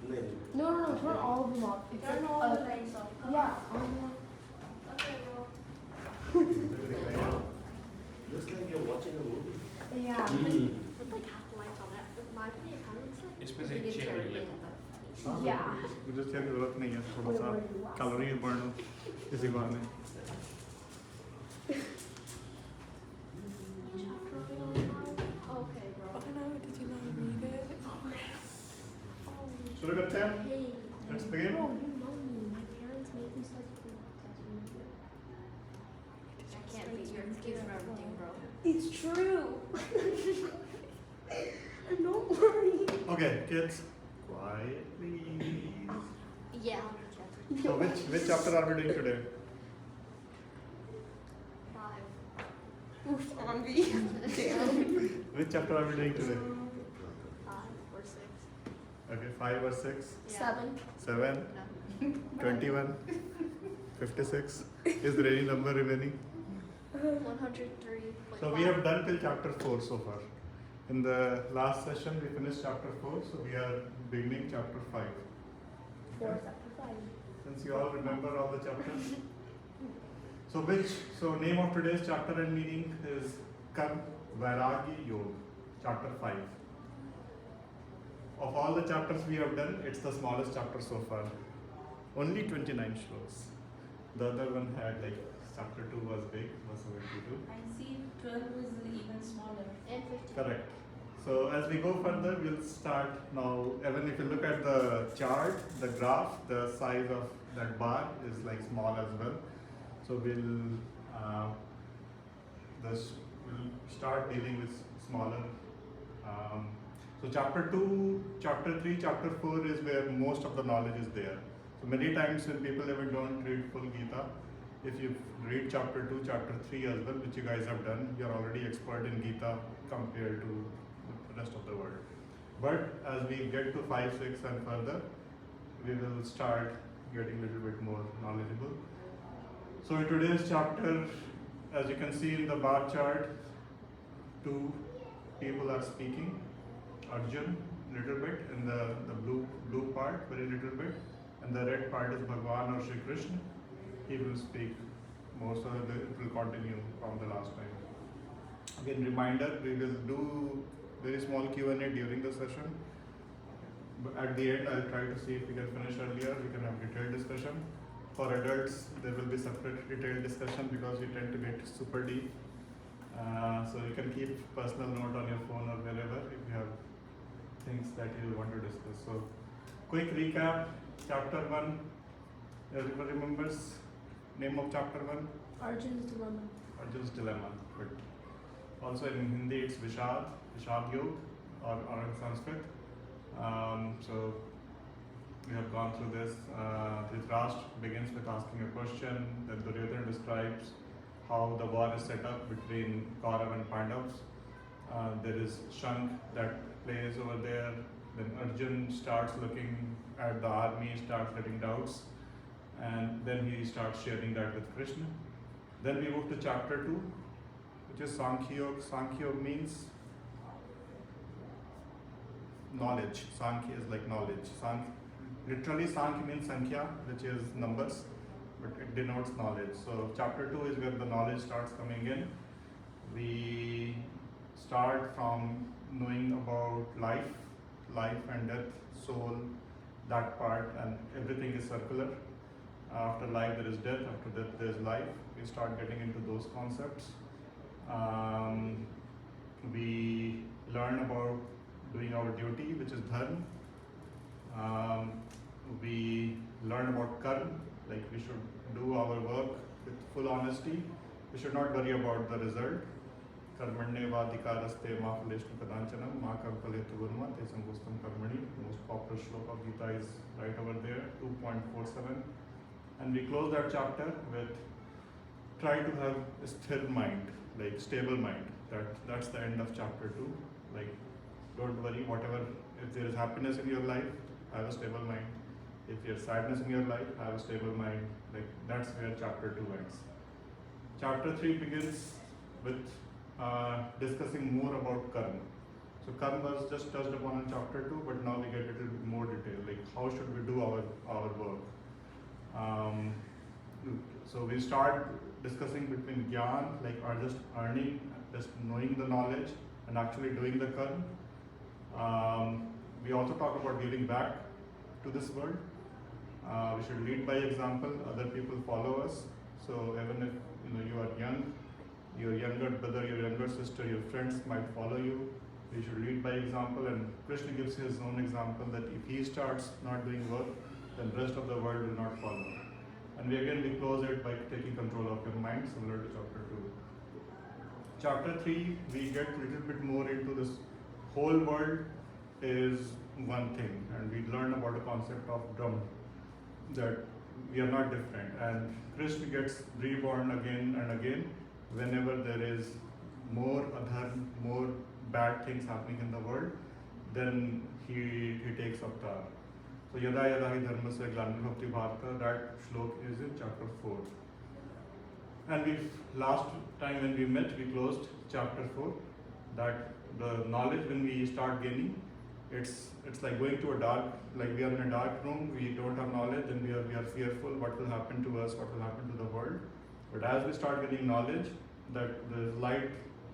No, turn all of them off. It's Turn like, all the lights off. yeah. Okay, bro. Looks like you're watching a movie. Yeah. Put like half the lights on that. My opinion kind of looks like इसमें से एक vegetarian, cherry ले लो। but- Yeah. मुझे तेल की जरूरत नहीं है थोड़ा सा कैलोरी बर्न हो इसी बहाने Okay, bro. Did you not read it? शुरू करते हैं Hey. Let's begin. Bro, you know me. My parents make me such food. I can't beat your excuse for everything, bro. It's true. Don't worry. Okay, kids, quiet please. Yeah. So which chapter are we doing today? 5. Oof, on me. Damn. Which chapter are we doing today? 5 or 6. Okay, 5 or 6, Yeah. 7. 7, No. 21, 56. Is there any number remaining? 103. So we have done till chapter 4 so far. In the last session we finished chapter 4, so we are beginning chapter 5. 4 chapter 5. Since you all remember all the chapters. So name of today's chapter and meaning is Karm Vairagya Yoga, chapter 5. Of all the chapters we have done, it's the smallest chapter so far. Only 29 shlokas. The other one had like chapter 2 was big, was 72. I see 12 was even smaller. And 15. Correct. So as we go further, we'll start now. Even if you look at the chart, the graph, the size of that bar is like small as well. So we'll start dealing with smaller. So chapter 2, chapter 3, chapter 4 is where most of the knowledge is there. So many times when people even don't read full Gita, if you read chapter 2, chapter 3 as well, which you guys have done, you're already expert in Gita compared to the rest of the world. But as we get to 5, 6 and further, we will start getting a little bit more knowledgeable. So in today's chapter, as you can see in the bar chart, 2 people are speaking. Arjun, little bit, and the blue part, very little bit, and the red part is Bhagwan or Shri Krishna. He will speak more, so that it will continue from the last time. Again, reminder, we will do very small Q&A during the session. But at the end, I'll try to see if we can finish earlier. We can have detailed discussion. For adults, there will be separate detailed discussion because we tend to get super deep. So you can keep personal note on your phone or wherever if you have things that you want to discuss. So quick recap, chapter 1, everyone remembers name of chapter 1? Arjun's dilemma. Arjun's dilemma. But also in Hindi it's Vishad Yog or in Sanskrit. So we have gone through this. Dhritarashtra begins with asking a question, then Duryodhana describes how the war is set up between Kaurav and Pandavas. There is Shank that plays over there. Then Arjun starts looking at the army, starts getting doubts, and then he starts sharing that with Krishna. Then we move to chapter 2, which is Sankhya Yoga. Sankhya Yoga means knowledge. Sankhya is like knowledge. Literally Sankhya means Sankhya, which is numbers, but it denotes knowledge. So chapter 2 is where the knowledge starts coming in. We start from knowing about life and death, soul, that part, and everything is circular. After life there is death, after death there is life. We start getting into those concepts. We learn about doing our duty, which is dharma. We learn about karma, like we should do our work with full honesty. We should not worry about the result. Karmanyevadhikaraste ma phaleshnu kadanchanam ma karpaletu burma te sangustam karmani. The most popular shloka of Gita is right over there, 2.47. And we close that chapter with try to have a still mind, like stable mind. That's the end of chapter 2. Like, don't worry, whatever, if there is happiness in your life, have a stable mind. If there is sadness in your life, have a stable mind. Like, that's where chapter 2 ends. Chapter 3 begins with discussing more about karma. So karma was just touched upon in chapter 2, but now we get a little bit more detail, like how should we do our work. So we start discussing between gyan, like are just earning, just knowing the knowledge and actually doing the karma. We also talk about giving back to this world. We should lead by example, other people follow us. So even if you are young, your younger brother, your younger sister, your friends might follow you. We should lead by example, and Krishna gives his own example that if he starts not doing work, then rest of the world will not follow. And we close it by taking control of your mind, similar to chapter 2. Chapter 3, we get a little bit more into this whole world is one thing, and we learn about the concept of Brahma, that we are not different. And Krishna gets reborn again and again whenever there is more adharma, more bad things happening in the world, then he takes avatar. So yada yada hi dharmasya glaniribhakti bharata, that shlok is in chapter 4. And last time when we met, we closed chapter 4, that the knowledge when we start gaining, it's like going to a dark, like we are in a dark room, we don't have knowledge, and we are fearful what will happen to us, what will happen to the world. But as we start getting knowledge, that the light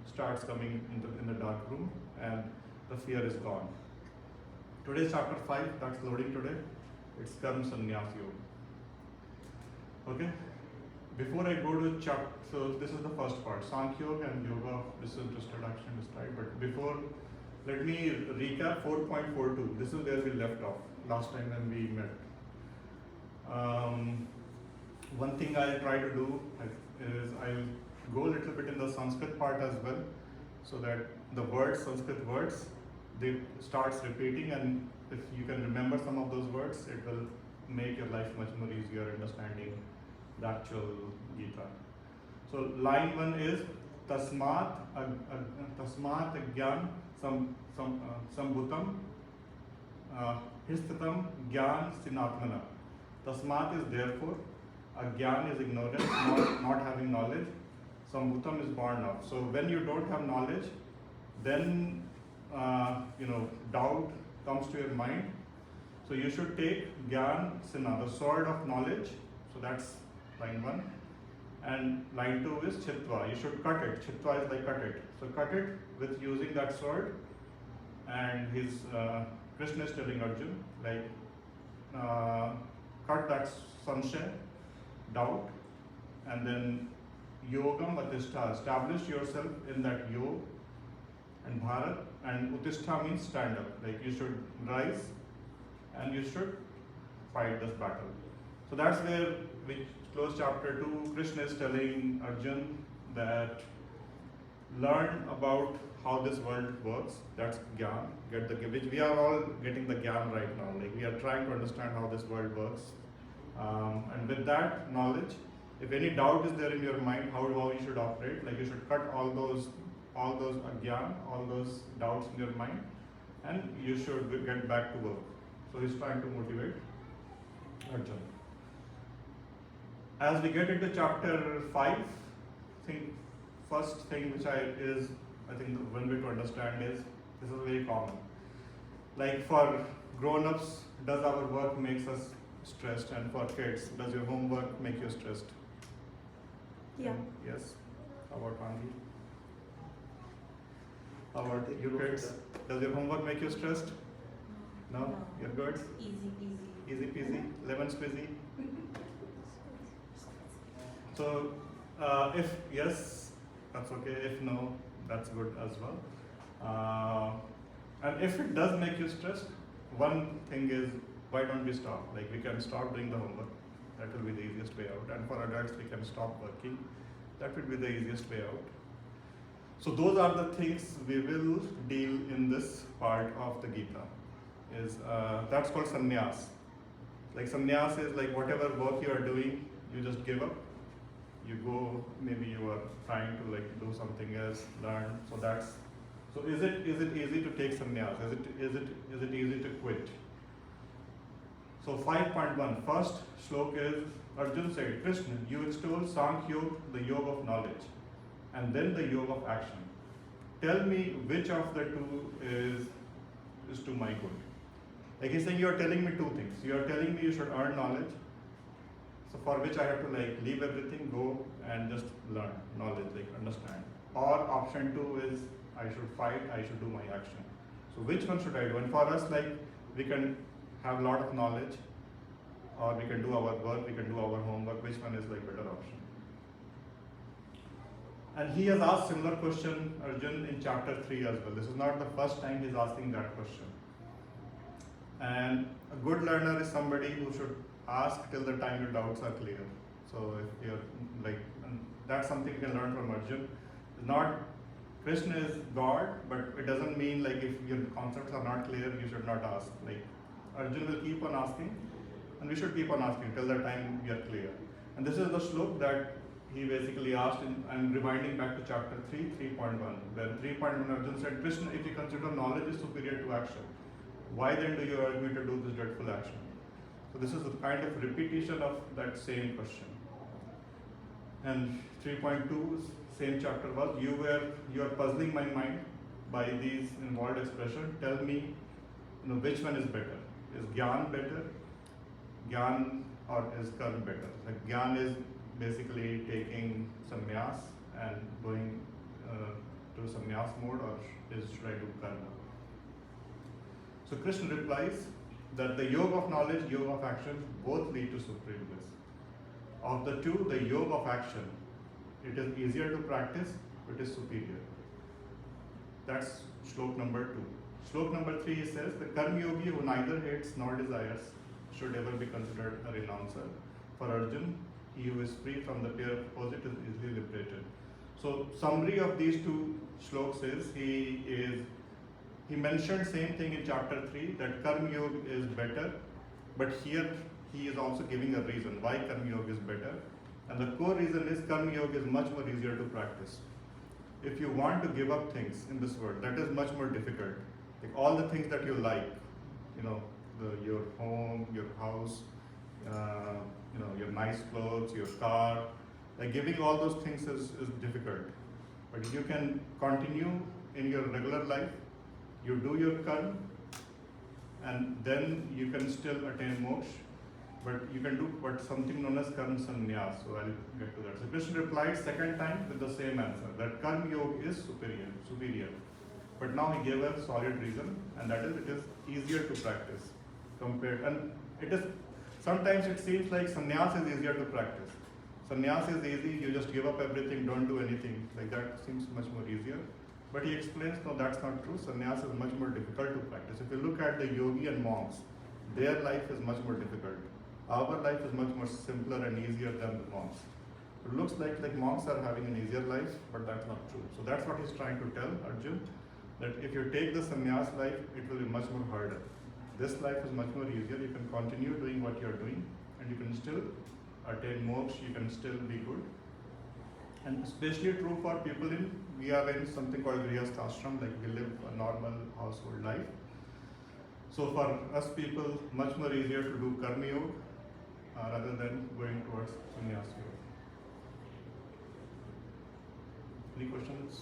starts coming in the dark room and the fear is gone. Today's chapter 5, that's loading today. It's Karma Sannyas Yoga. Okay? Before I go to chapter, so this is the first part, Sankhya Yoga and Yoga, this is introduction, right? But before, let me recap 4.42. This is where we left off last time when we met. One thing I'll try to do is I'll go a little bit in the Sanskrit part as well, so that the words, Sanskrit words, they starts repeating, and if you can remember some of those words, it will make your life much more easier understanding the actual Gita. So line 1 is tasmat gyan sambhutam histatam gyan sinatmana. Tasmat is therefore, agyan is ignorance, not having knowledge. Sambhutam is born of. So when you don't have knowledge, then doubt comes to your mind. So you should take gyan sina, the sword of knowledge. So that's line 1. And line 2 is chitva. You should cut it. Chitva is like cut it. So cut it with using that sword. And Krishna is telling Arjuna, like cut that samshay, doubt, and then yogam atishta, establish yourself in that yoga, and bharat, and utishta means stand up, like you should rise and you should fight this battle. So that's where we close chapter 2. Krishna is telling Arjuna that learn about how this world works, that's gyan, which we are all getting the gyan right now, like we are trying to understand how this world works. And with that knowledge, if any doubt is there in your mind, how you should operate, like you should cut all those agyan, all those doubts in your mind, and you should get back to work. So he's trying to motivate Arjuna. As we get into chapter 5, first thing which I think one way to understand is, this is very common. Like for grown-ups, does our work makes us stressed, and for kids, does your homework make you stressed? Yeah. Yes. How about Andy? How about you kids? Does your homework make you stressed? No? You're good? Easy peasy. Easy peasy? Lemon squeezy? So, if yes, that's okay. If no, that's good as well. And if it does make you stressed, one thing is, why don't we stop? Like we can stop doing the homework. That will be the easiest way out. And for adults, we can stop working. That will be the easiest way out. So those are the things we will deal in this part of the Gita. That's called sannyas. Like sannyas is like whatever work you are doing, you just give up. You go, maybe you are trying to like do something else, learn. So is it easy to take sannyas? Is it easy to quit? So 5.1, first shlok is, Arjuna said, Krishna, you extol Sankhya Yoga, the yoga of knowledge, and then the yoga of action. tell me which of the two is to my good. Like he's saying, you are telling me two things. You are telling me you should earn knowledge, so for which I have to like leave everything, go and just learn knowledge, like understand. Or option two is I should fight, I should do my action. So which one should I do? And for us, like we can have a lot of knowledge, or we can do our work, we can do our homework. Which one is like better option? And he has asked similar question, Arjun, in chapter 3 as well. This is not the first time he's asking that question. And a good learner is somebody who should ask till the time your doubts are clear. So if you're like, and that's something you can learn from Arjun. It's not, Krishna is God, but it doesn't mean like if your concepts are not clear, you should not ask. Like Arjun will keep on asking, and we should keep on asking till the time we are clear. And this is the slok that he basically asked, I'm rewinding back to chapter 3, 3.1, where 3.1 Arjun said, Krishna, if you consider knowledge is superior to action, why then do you urge me to do this dreadful action? So this is a kind of repetition of that same question. And 3.2, same chapter was, you are puzzling my mind by these involved expressions. Tell me, which one is better? Is Gyan better? Gyan or is Karma better? Like Gyan is basically taking sannyas and going to sannyas mode, or should I do karma? So Krishna replies that the yoga of knowledge, yoga of action, both lead to supreme bliss. Of the two, the yoga of action, it is easier to practice, it is superior. That's slok number 2. Slok number 3 says, the karma yogi who neither hates nor desires should ever be considered a renouncer. For Arjun, he who is free from the pair opposite is easily liberated. So summary of these two sloks is, he mentioned same thing in chapter 3, that Karma Yoga is better, but here he is also giving a reason why Karma Yoga is better. And the core reason is Karma Yoga is much more easier to practice. If you want to give up things in this world, that is much more difficult. Like all the things that you like, your home, your house, your nice clothes, your car, like giving all those things is difficult. But you can continue in your regular life, you do your karma, and then you can still attain moksha, but you can do something known as karma sannyas. So I'll get to that. So Krishna replied second time with the same answer, that karma yoga is superior. But now he gave a solid reason, and that is it is easier to practice compared, and it is sometimes it seems like sannyas is easier to practice. Sannyas is easy, you just give up everything, don't do anything. Like that seems much more easier. But he explains, no, that's not true. Sannyas is much more difficult to practice. If you look at the yogi and monks, their life is much more difficult. Our life is much more simpler and easier than the monks. It looks like monks are having an easier life, but that's not true. So that's what he's trying to tell Arjun, that if you take the sannyas life, it will be much more harder. This life is much more easier. You can continue doing what you're doing, and you can still attain moksha, you can still be good. And especially true for people we are in something called grihastha ashram, like we live a normal household life. So for us people, much more easier to do karma yoga rather than going towards sannyas yoga. Any questions?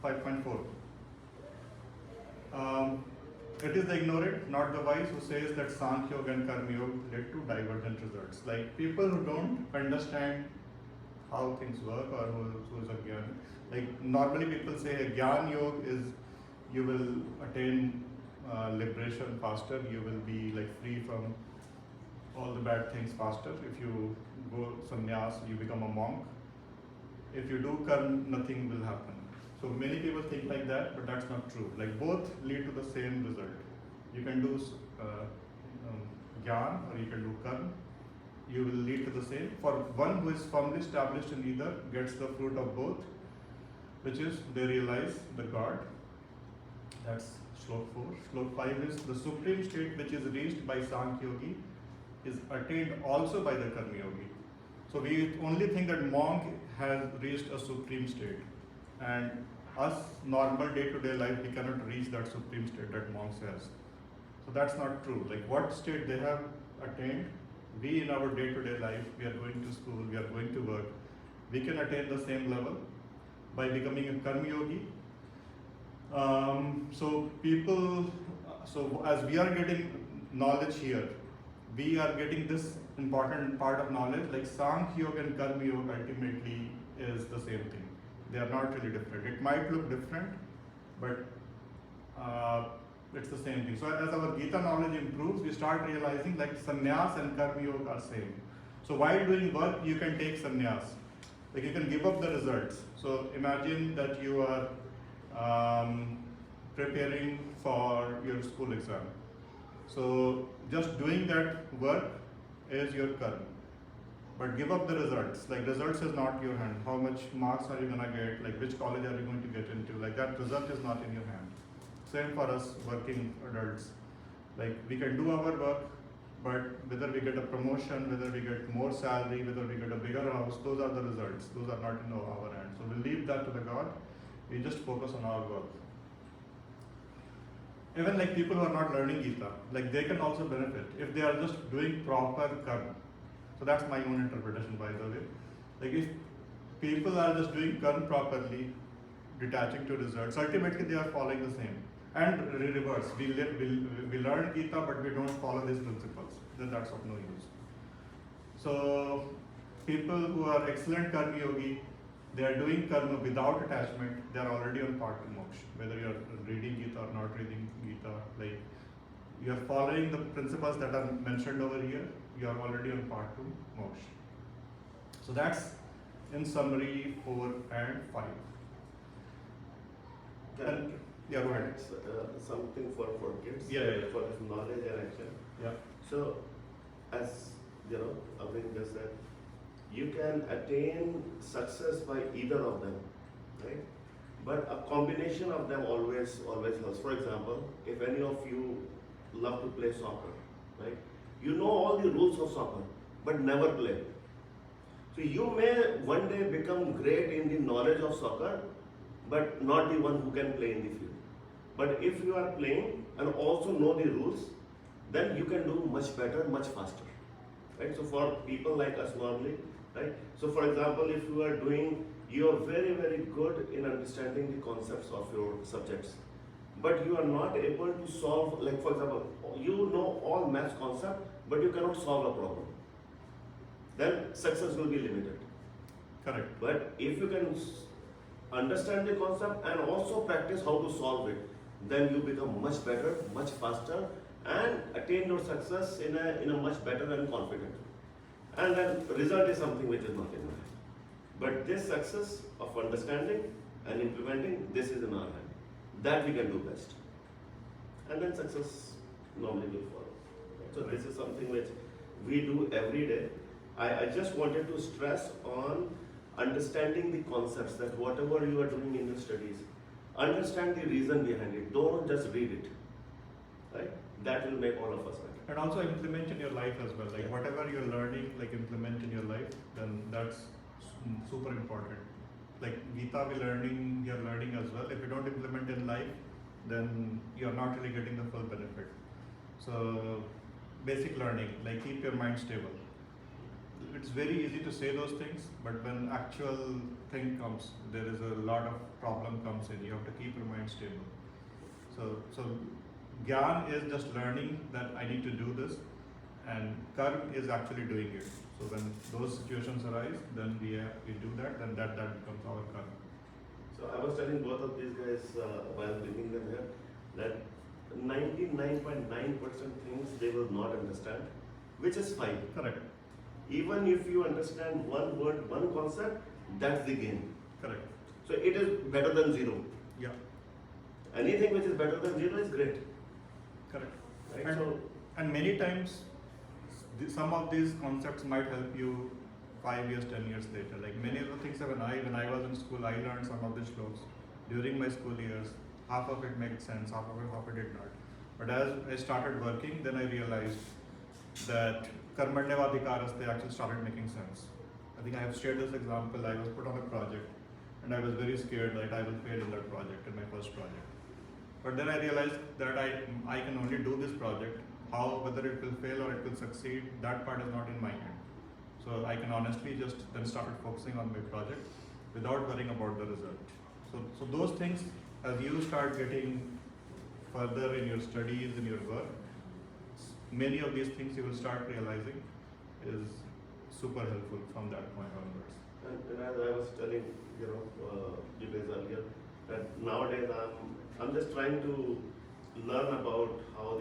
5.4. It is the ignorant, not the wise, who says that Sankhya Yoga and Karma Yoga lead to divergent results. Like people who don't understand how things work, or who is a Gyan. Like normally people say a Gyan Yoga is you will attain liberation faster, you will be like free from all the bad things faster. If you go sannyas, you become a monk. If you do karma, nothing will happen. So many people think like that, but that's not true. Like both lead to the same result. You can do Gyan or you can do karma. You will lead to the same. For one who is firmly established in either, gets the fruit of both, which is they realize the God. That's slok 4. Slok 5 is the supreme state which is reached by Sankhya Yogi is attained also by the Karma Yogi. So we only think that monk has reached a supreme state, and us normal day-to-day life, we cannot reach that supreme state that monks has. So that's not true. Like what state they have attained, we in our day-to-day life, we are going to school, we are going to work, we can attain the same level by becoming a Karma Yogi So people, so as we are getting knowledge here, we are getting this important part of knowledge. Like Sankhya Yoga and Karma Yoga ultimately is the same thing. They are not really different. It might look different, but it's the same thing. So as our Gita knowledge improves, we start realizing like sannyas and karma yoga are same. So while doing work, you can take sannyas. Like you can give up the results. So imagine that you are preparing for your school exam. So just doing that work is your karma. But give up the results. Like results is not your hand. How much marks are you gonna get? Like which college are you going to get into? Like that result is not in your hand. Same for us working adults. Like we can do our work, but whether we get a promotion, whether we get more salary, whether we get a bigger house, those are the results. Those are not in our hands. So we'll leave that to the God. We just focus on our work. Even like people who are not learning Gita, like they can also benefit if they are just doing proper karma. So that's my own interpretation, by the way. Like if people are just doing karma properly, detaching to results, ultimately they are following the same. And reverse, we learn Gita, but we don't follow these principles. Then that's of no use. So people who are excellent karma yogi, they are doing karma without attachment. They are already on path to moksha. Whether you are reading Gita or not reading Gita, like you are following the principles that are mentioned over here, you are already on path to moksha. So that's in summary 4 and 5. And, yeah, go ahead. Something for kids. Yeah. For this knowledge and action. Yeah. So, as you know, Avin just said, you can attain success by either of them, right? But a combination of them always helps. For example, if any of you love to play soccer, right? You know all the rules of soccer, but never play. So you may one day become great in the knowledge of soccer, but not the one who can play in the field. But if you are playing and also know the rules, then you can do much better, much faster, right? So for people like us normally, right? So for example, if you are very good in understanding the concepts of your subjects, but you are not able to solve, like for example, you know all maths concept, but you cannot solve a problem, then success will be limited. Correct. But if you can understand the concept and also practice how to solve it, then you become much better, much faster, and attain your success in a much better and confident. And then result is something which is not in our hand. But this success of understanding and implementing, this is in our hand. That we can do best. And then success normally will follow. So this is something which we do every day. I just wanted to stress on understanding the concepts, that whatever you are doing in your studies, understand the reason behind it. Don't just read it, right? That will make all of us better. And also implement in your life as well. Like whatever you're learning, like implement in your life, then that's super important. Like Gita you're learning as well. If you don't implement in life, then you're not really getting the full benefit. So basic learning, like keep your mind stable. It's very easy to say those things, but when actual thing comes, there is a lot of problem comes in. You have to keep your mind stable. So Gyan is just learning that I need to do this, and Karma is actually doing it. So when those situations arise, then we do that, then that becomes our Karma. So I was telling both of these guys while bringing them here that 99.9% things they will not understand, which is fine. Correct. Even if you understand one word, one concept, that's the game. Correct. So it is better than zero. Yeah. Anything which is better than zero is great. Correct. Right? And many times, some of these concepts might help you 5 years, 10 years later. Like many of the things that when I was in school, I learned some of these shlokas during my school years. Half of it made sense, half of it did not. But as I started working, then I realized that karmanyavadhikaras, they actually started making sense. I think I have shared this example. I was put on a project and I was very scared that I will fail in that project, in my first project. But then I realized that I can only do this project. Whether it will fail or it will succeed, that part is not in my hand. So I can honestly just then started focusing on my project without worrying about the result. So those things as you start getting further in your studies, in your work, many of these things you will start realizing is super helpful from that point onwards. And as I was telling, you guys earlier, that nowadays I'm just trying to learn about how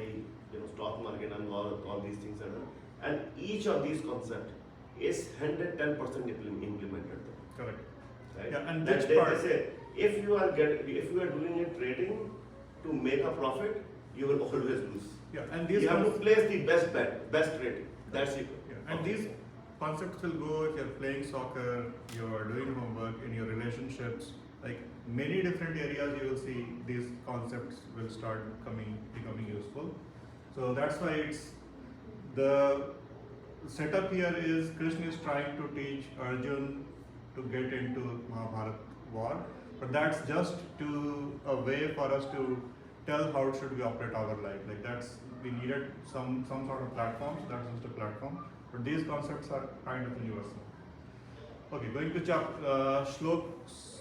the stock market and all these things are done. And each of these concepts is 110% implemented. Correct. Right? Yeah, and That which they part? say if you are doing a trading to make a profit, you will always lose. Yeah, and these You have to concepts- place the best bet, best rating. That's it. Yeah, and these concepts will go if you're playing soccer, you're doing homework, in your relationships, like many different areas you will see these concepts will start becoming useful. So that's why it's the setup here is Krishna is trying to teach Arjun to get into Mahabharat war, but that's just a way for us to tell how should we operate our life. Like we needed some sort of platform, so that's just a platform. But these concepts are kind of universal. Okay, going to shlok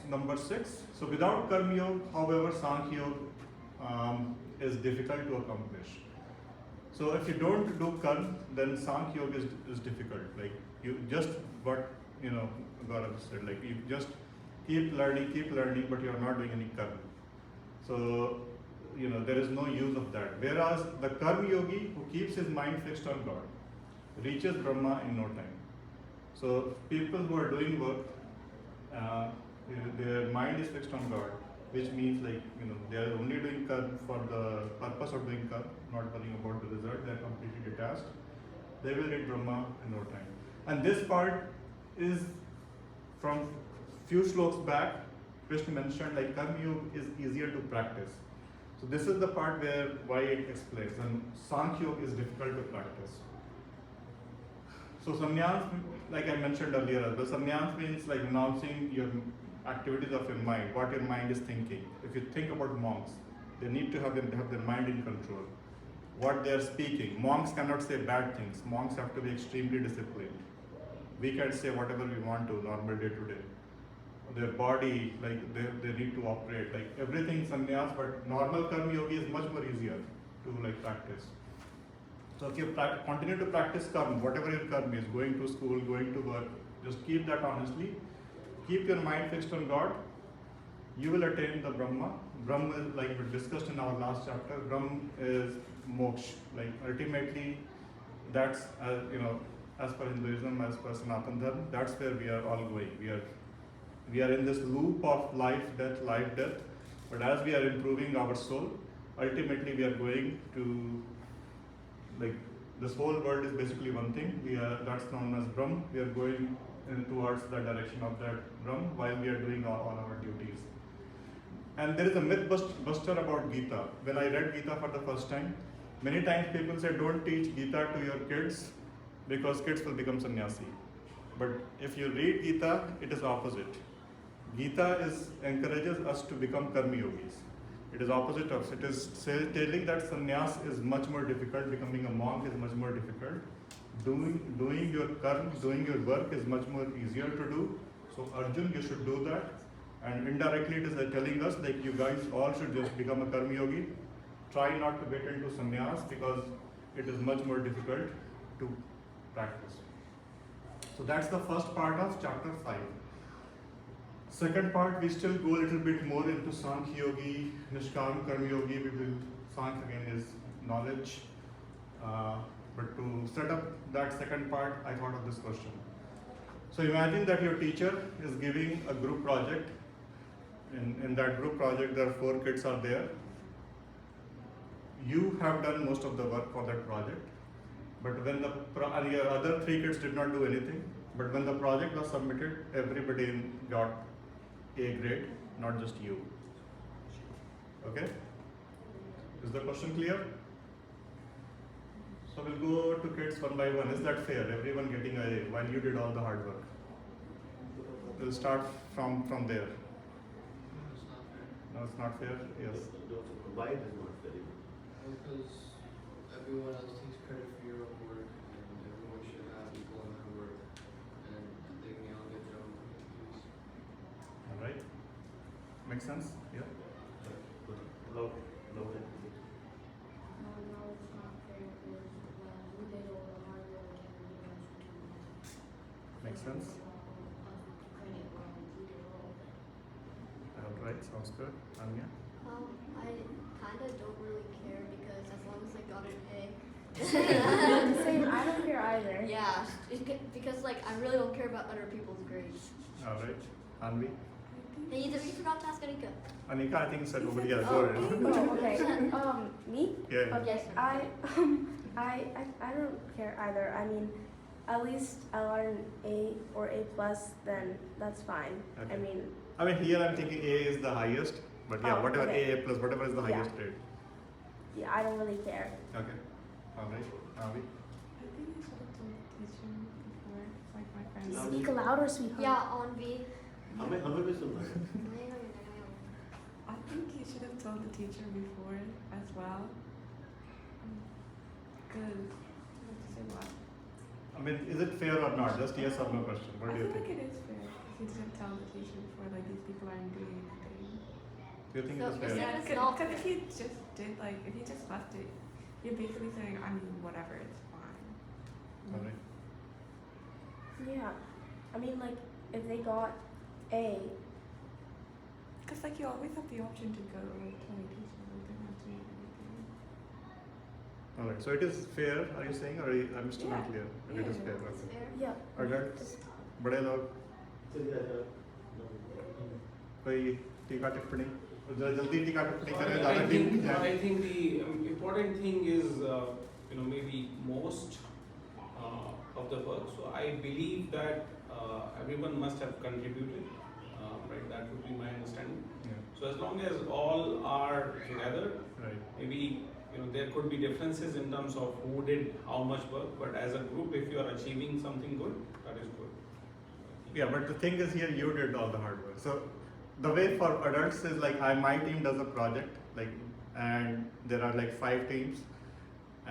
number 6. So without Karma Yoga, however, Sankhya Yoga is difficult to accomplish. So if you don't do Karma, then Sankhya Yoga is difficult. Like you just what Gaurav said, like you just keep learning, but you are not doing any Karma. So there is no use of that. Whereas the Karma Yogi who keeps his mind fixed on God reaches Brahma in no time. So people who are doing work, their mind is fixed on God, which means they are only doing karma for the purpose of doing karma, not worrying about the result. They are completely detached. They will reach Brahma in no time. And this part is from few slokas back. Krishna mentioned like karma yoga is easier to practice. So this is the part why it explains, and Sankhya Yoga is difficult to practice. So sannyas, like I mentioned earlier as well, sannyas means like renouncing your activities of your mind, what your mind is thinking. If you think about monks, they need to have their mind in control. What they are speaking, monks cannot say bad things. Monks have to be extremely disciplined. We can say whatever we want to, normal day to day. Their body, like they need to operate, like everything sannyas, but normal karma yogi is much more easier to practice. So if you continue to practice karma, whatever your karma is, going to school, going to work, just keep that honestly. Keep your mind fixed on God. You will attain the Brahma. Brahma is like we discussed in our last chapter. Brahma is moksha. Like ultimately, that's as per Hinduism, as per Sanatana Dharma, that's where we are all going. We are in this loop of life, death. But as we are improving our soul, ultimately we are going to this whole world is basically one thing. That's known as Brahm. We are going towards the direction of that Brahm while we are doing all our duties. And there is a myth buster about Gita. When I read Gita for the first time, many times people say don't teach Gita to your kids because kids will become sannyasi. But if you read Gita, it is opposite. Gita encourages us to become karma yogis. It is opposite of it is telling that sannyas is much more difficult, becoming a monk is much more difficult. Doing your karma, doing your work is much more easier to do. So Arjun, you should do that. And indirectly it is telling us like you guys all should just become a karma yogi. Try not to get into sannyas because it is much more difficult to practice. So that's the first part of chapter 5. Second part, we still go a little bit more into Sankhya Yogi, Nishkam Karma Yogi. Sankhya again is knowledge. But to set up that second part, I thought of this question. So imagine that your teacher is giving a group project. In that group project, there are 4 kids are there. You have done most of the work for that project. But when the other 3 kids did not do anything, but when the project was submitted, everybody got A grade, not just you. Okay? Is the question clear? So we'll go to kids one by one. Is that fair? Everyone getting A while you did all the hard work. We'll start from there. No, it's not fair? Yes. Why it is not fair? Because everyone else takes credit for your own work, and everyone should have equal amount of work, and they may all get their own piece. All right. Make sense? Yeah. How? No. No, it's not fair because we did all the hard work and we guys Makes sense? credit while we did all of it. Alright, sounds good. Anya? I kind of don't really care because as long as I got an A. Same, I don't care either. Yeah, because like I really don't care about other people's grades. Alright. Anvi? And you forgot to ask Anika. Anika, I think said nobody else. Oh. Go ahead. Oh, okay. Me? Yeah. Okay. Yes. I don't care either. I mean, at least I got an A or A plus, then that's fine. Okay. I mean, Here I'm thinking A is the highest, but yeah, Oh, whatever okay. A plus, whatever is the Yeah. highest grade. yeah, I don't really care. Okay. Alright. Avi? I think I should have told the teacher before, like my friends. No. Speak louder, sweetheart. Yeah, on V. हमें भी सुनना है. I think you should have told the teacher before as well. Because, to say what? Is it fair or not? Just yes or no question. What I do you feel think? like it is fair. If you didn't tell the teacher before, like these people aren't doing anything. Do you think So it is is fair? that- it's Because not if fair. you just did like, if you just left it, you're basically saying, I mean, whatever, it's fine. Alright. Yeah. I mean, like, if they got A, Because like you always have the option to go to a teacher, you don't have to do anything. Alright. So it is fair, are you saying? Or I'm still not Yeah. clear. But it is Yeah. fair. It's Okay. fair. yeah. Adults? बड़े लोग कोई टीका टिप्पणी जरा जल्दी टीका टिप्पणी करें I ज़्यादा think, डीप जाए I think the important thing is, maybe most of the work. So I believe that everyone must have contributed, right? That would be my understanding. Yeah. So as long as all are together, Right. maybe there could be differences in terms of who did how much work, but as a group, if you are achieving something good, that is good. Yeah, but the thing is here you did all the hard work. So the way for adults is like my team does a project, like, and there are like 5 teams,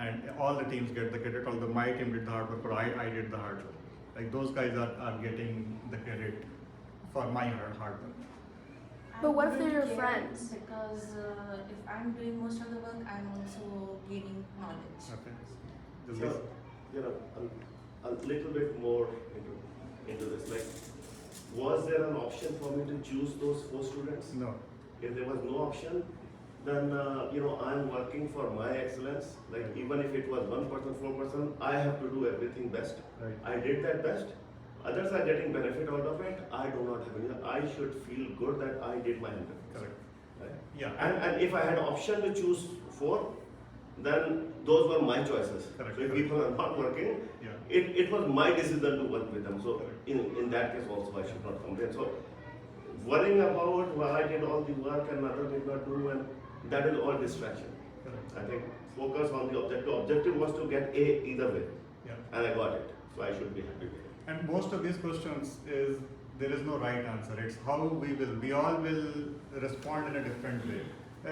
and all the teams get the credit. Although my team did the hard work, or I did the hard work. Like those guys are getting the credit for my hard work. But what if I they're your wouldn't care friends? Because if I'm doing most of the work, I'm also gaining knowledge. Okay. So, a little bit more into this. Like, was there an option for me to choose those 4 students? No. If there was no option, then I'm working for my excellence. Like, even if it was 1%, 4%, I have to do everything best. Right. I did that best. Others are getting benefit out of it. I do not have any. I should feel good that I did my 100%. Correct. Right? Yeah. And if I had option to choose 4, then those were my choices. Correct, So if correct. people are not working, Yeah. it was my decision to work with them. So Correct. in that case also I should not complain. So worrying about why I did all the work and others did not do, and that is all distraction. Correct. I think focus on the objective. Objective was to get A either way, Yeah. and I got it. So I should be happy with it. And most of these questions is there is no right answer. It's how we will. We all will respond in a different way.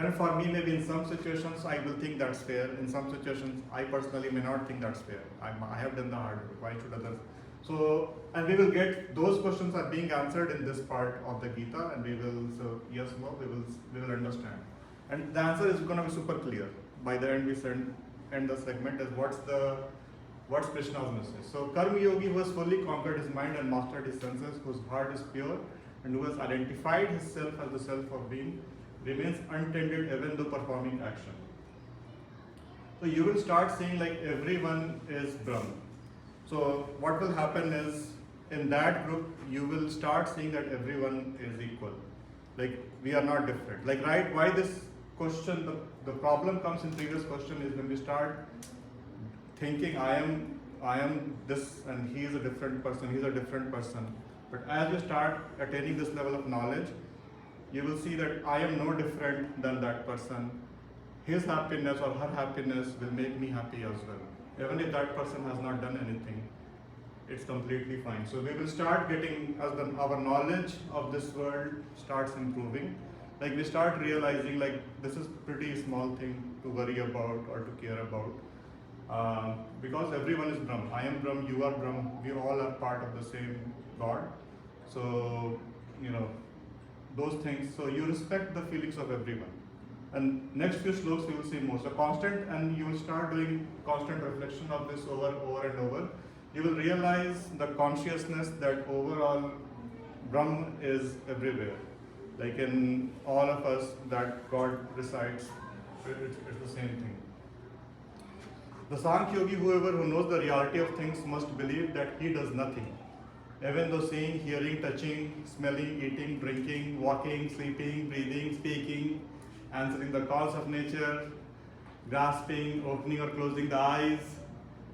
And for me, maybe in some situations I will think that's fair. In some situations, I personally may not think that's fair. I have done the hard work. Why should others? So, and we will get those questions are being answered in this part of the Gita, and we will. So yes, no, we will understand. And the answer is going to be super clear. By the end, we end the segment is what's Krishna's message. So Karma Yogi who has fully conquered his mind and mastered his senses, whose heart is pure, and who has identified himself as the self of being, remains untended even though performing action. So you will start seeing like everyone is Brahm. So what will happen is in that group you will start seeing that everyone is equal. Like we are not different. Like right, why this question, the problem comes in previous question is when we start thinking I am this and he is a different person, he is a different person. But as you start attaining this level of knowledge, you will see that I am no different than that person. His happiness or her happiness will make me happy as well. Even if that person has not done anything, it's completely fine. So we will start getting, as our knowledge of this world starts improving, like we start realizing like this is pretty small thing to worry about or to care about. Because everyone is Brahm. I am Brahm, you are Brahm, we all are part of the same God. So, those things, so you respect the feelings of everyone. And next few slokas you will see more. So constant, and you will start doing constant reflection of this over and over. You will realize the consciousness that overall Brahman is everywhere. Like in all of us, that God resides. It's the same thing. The Sankhya Yogi, whoever who knows the reality of things, must believe that he does nothing. Even though seeing, hearing, touching, smelling, eating, drinking, walking, sleeping, breathing, speaking, answering the calls of nature, grasping, opening or closing the eyes,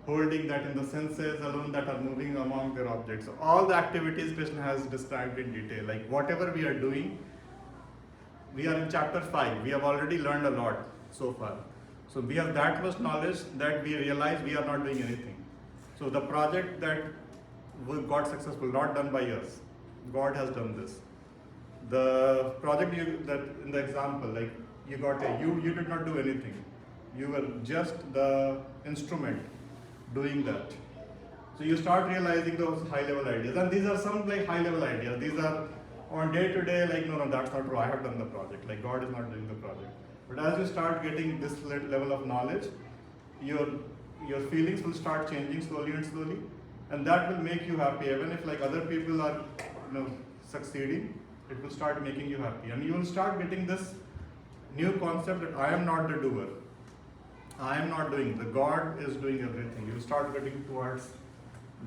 holding that in the senses alone that are moving among their objects. So all the activities Krishna has described in detail. Like whatever we are doing, we are in chapter 5. We have already learned a lot so far. So we have that much knowledge that we realize we are not doing anything. So the project that got successful, not done by us. God has done this. The project that in the example, like you did not do anything. You were just the instrument doing that. So you start realizing those high level ideas. And these are some like high level ideas. These are on day to day, like no, that's not true. I have done the project. Like God is not doing the project. But as you start getting this level of knowledge, your feelings will start changing slowly and slowly, and that will make you happy. Even if like other people are succeeding, it will start making you happy, and you will start getting this new concept that I am not the doer. I am not doing. The God is doing everything. You will start getting towards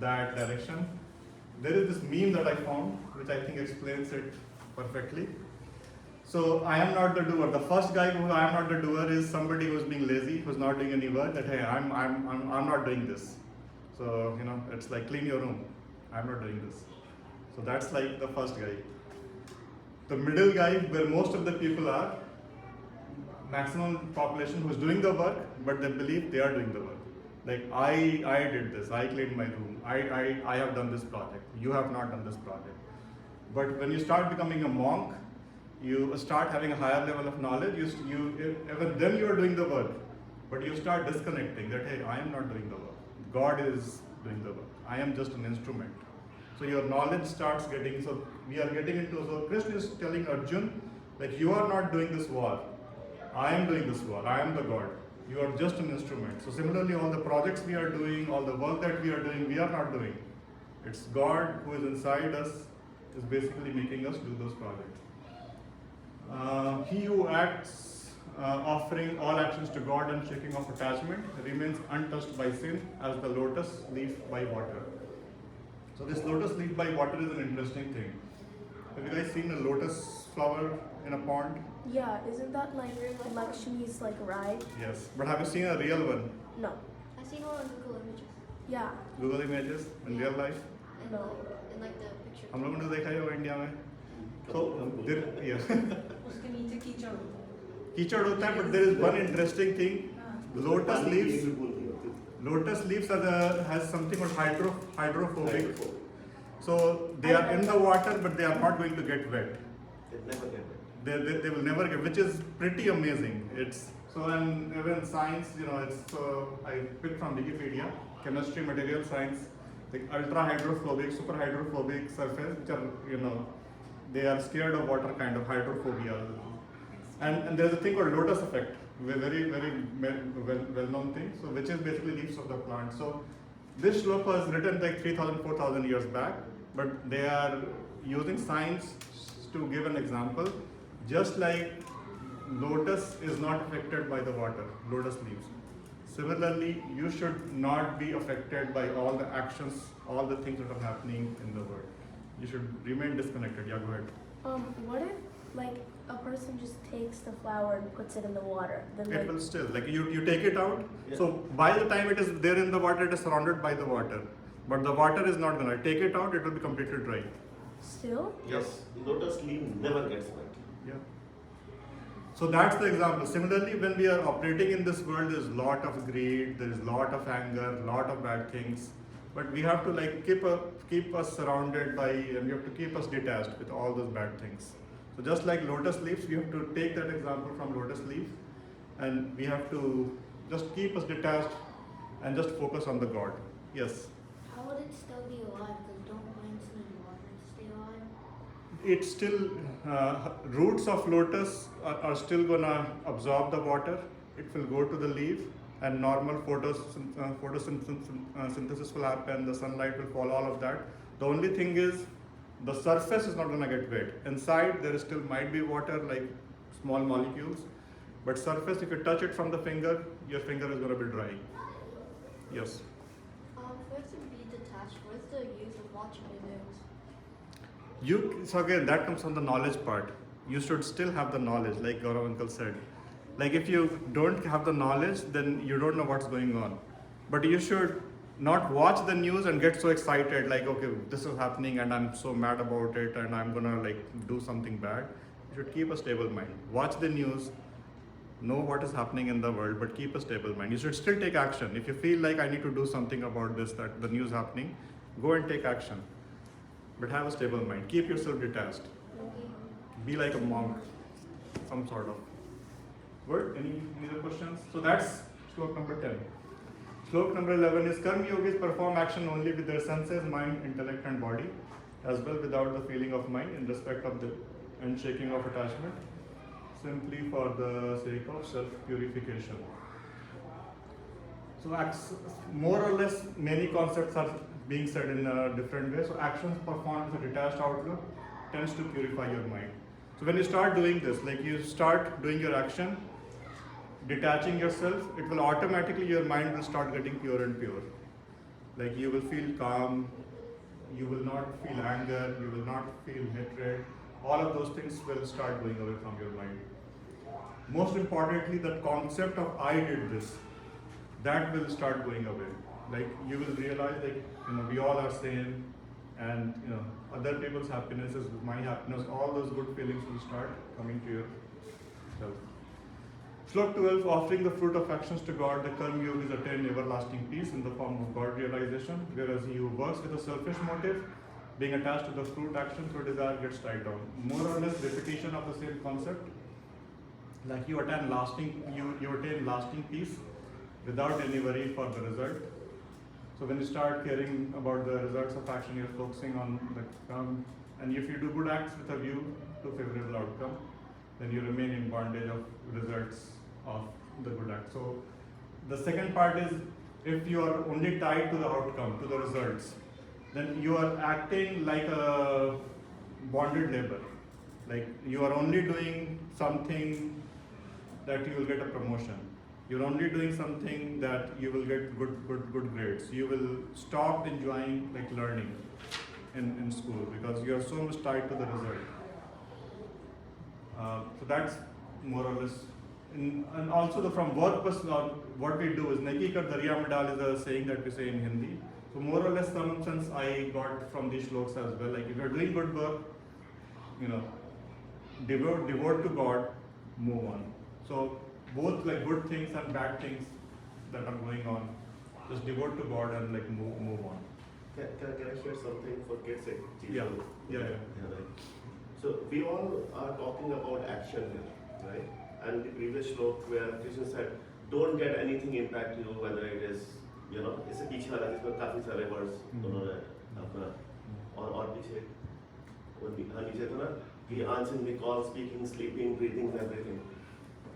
that direction. There is this meme that I found, which I think explains it perfectly. So I am not the doer. The first guy who I am not the doer is somebody who is being lazy, who is not doing any work. That hey, I'm not doing this. So it's like clean your room. I'm not doing this. So that's like the first guy. The middle guy, where most of the people are, maximum population who is doing the work, but they believe they are doing the work. Like I did this. I cleaned my room. I have done this project. You have not done this project. But when you start becoming a monk, you start having a higher level of knowledge, even then you are doing the work, but you start disconnecting that, hey, I am not doing the work. God is doing the work. I am just an instrument. So your knowledge starts getting, so we are getting into, so Krishna is telling Arjun, like you are not doing this war. I am doing this war. I am the God. You are just an instrument. So similarly, all the projects we are doing, all the work that we are doing, we are not doing. It's God who is inside us, is basically making us do those projects. He who acts offering all actions to God and shaking off attachment remains untouched by sin as the lotus leaf by water. So this lotus leaf by water is an interesting thing. Have you guys seen a lotus flower in a pond? Yeah, isn't that like Lakshmi's like ride? Yes, but have you seen a real one? No. I seen one on Google Images. Yeah. Google Images in real life? And No. in like the picture. हम लोगों ने देखा ही होगा India में. So yeah. उसके नीचे कीचड़ होता है. कीचड़ होता है, but there is one interesting thing. Lotus leaves. Lotus leaves has something called hydrophobic. So they are in the water, but they are not going to get wet. They never get it. They will never get, which is pretty amazing. It's so, and even science, it's so I picked from Wikipedia, chemistry, material science, like ultra hydrophobic, super hydrophobic surface, which are they are scared of water, kind of hydrophobia. And there's a thing called lotus effect, very well known thing. So which is basically leaves of the plant. So this shloka was written like 3,000, 4,000 years back, but they are using science to give an example. Just like lotus is not affected by the water, lotus leaves. Similarly, you should not be affected by all the actions, all the things that are happening in the world. You should remain disconnected. Yeah, go ahead. What if like a person just takes the flower and puts it in the water? Then It like, will still, like you take it out. Yeah. So by the time it is there in the water, it is surrounded by the water. But the water is not gonna take it out, it will be completely dry. still? Yes, lotus leaf never gets wet. Yeah. So that's the example. Similarly, when we are operating in this world, there is a lot of greed, there is a lot of anger, a lot of bad things. But we have to like keep us surrounded by, and we have to keep us detached with all those bad things. So just like lotus leaves, we have to take that example from lotus leaf, and we have to just keep us detached and just focus on the God. Yes. How would it still be alive? Because don't plants need water to stay alive? it's still roots of lotus are still gonna absorb the water. It will go to the leaf, and normal photosynthesis will happen. The sunlight will fall. All of that. The only thing is, the surface is not gonna get wet. Inside there still might be water, like small molecules, but surface, if you touch it from the finger, your finger is gonna be dry. Yes. For it to be detached, what's the use of watching the news? So again, that comes from the knowledge part. You should still have the knowledge, like Gaurav uncle said. Like if you don't have the knowledge, then you don't know what's going on. But you should not watch the news and get so excited, like, okay, this is happening and I'm so mad about it and I'm gonna like do something bad. You should keep a stable mind. Watch the news, know what is happening in the world, but keep a stable mind. You should still take action. If you feel like I need to do something about this, that the news happening, go and take action. But have a stable mind. Keep yourself detached. Be like a monk, some sort of. Good? Any other questions? So that's slok number 10. Slok number 11 is Karma Yogis perform action only with their senses, mind, intellect, and body, as well without the feeling of mind in respect of the and shaking of attachment, simply for the sake of self-purification. So more or less many concepts are being said in a different way. So actions performed with a detached outlook tends to purify your mind. So when you start doing this, like you start doing your action, detaching yourself, it will automatically, your mind will start getting pure and pure. Like you will feel calm, you will not feel anger, you will not feel hatred. All of those things will start going away from your mind. Most importantly, the concept of I did this, that will start going away. Like you will realize, like, we all are same, and other people's happiness is my happiness. All those good feelings will start coming to yourself. Slok 12, offering the fruit of actions to God, the Karma Yogis attain everlasting peace in the form of God realization, whereas he who works with a selfish motive, being attached to the fruit action through desire, gets tied down. More or less repetition of the same concept. Like you attain lasting peace without any worry for the result. So when you start caring about the results of action, you're focusing on the and if you do good acts with a view to favorable outcome, then you remain in bondage of results of the good act. So the second part is, if you are only tied to the outcome, to the results, then you are acting like a bonded labor. Like you are only doing something that you will get a promotion. You're only doing something that you will get good grades. You will stop enjoying like learning in school because you are so much tied to the result. So that's more or less. And also from work perspective, what we do is Neki Kar Darya Mein Dal is a saying that we say in Hindi. So more or less some sense I got from these shloks as well. Like if you're doing good work, devote to God, move on. So both like good things and bad things that are going on, just devote to God and like move on. Can I share something for kids? Yeah. Right. So we all are talking about action here, right? And the previous shlok where Krishna said, don't get anything impact you, whether it is, इससे पीछे वाला जिसमें काफी सारे words उन्होंने अपना और पीछे वो नीचे था ना कि answering the call, speaking, sleeping, breathing, everything.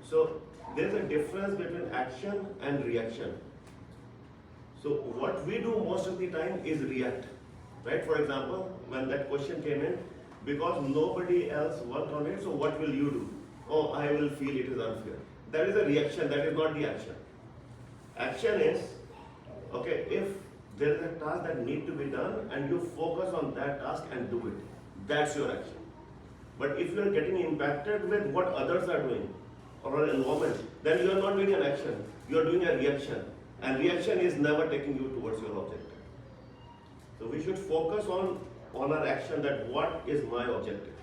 So there's a difference between action and reaction. So what we do most of the time is react, right? For example, when that question came in, because nobody else worked on it, so what will you do? Oh, I will feel it is unfair. That is a reaction, that is not the action. Action is, okay, if there is a task that needs to be done and you focus on that task and do it, that's your action. But if you are getting impacted with what others are doing or an environment, then you are not doing an action, you are doing a reaction. And reaction is never taking you towards your objective. So we should focus on our action, that what is my objective,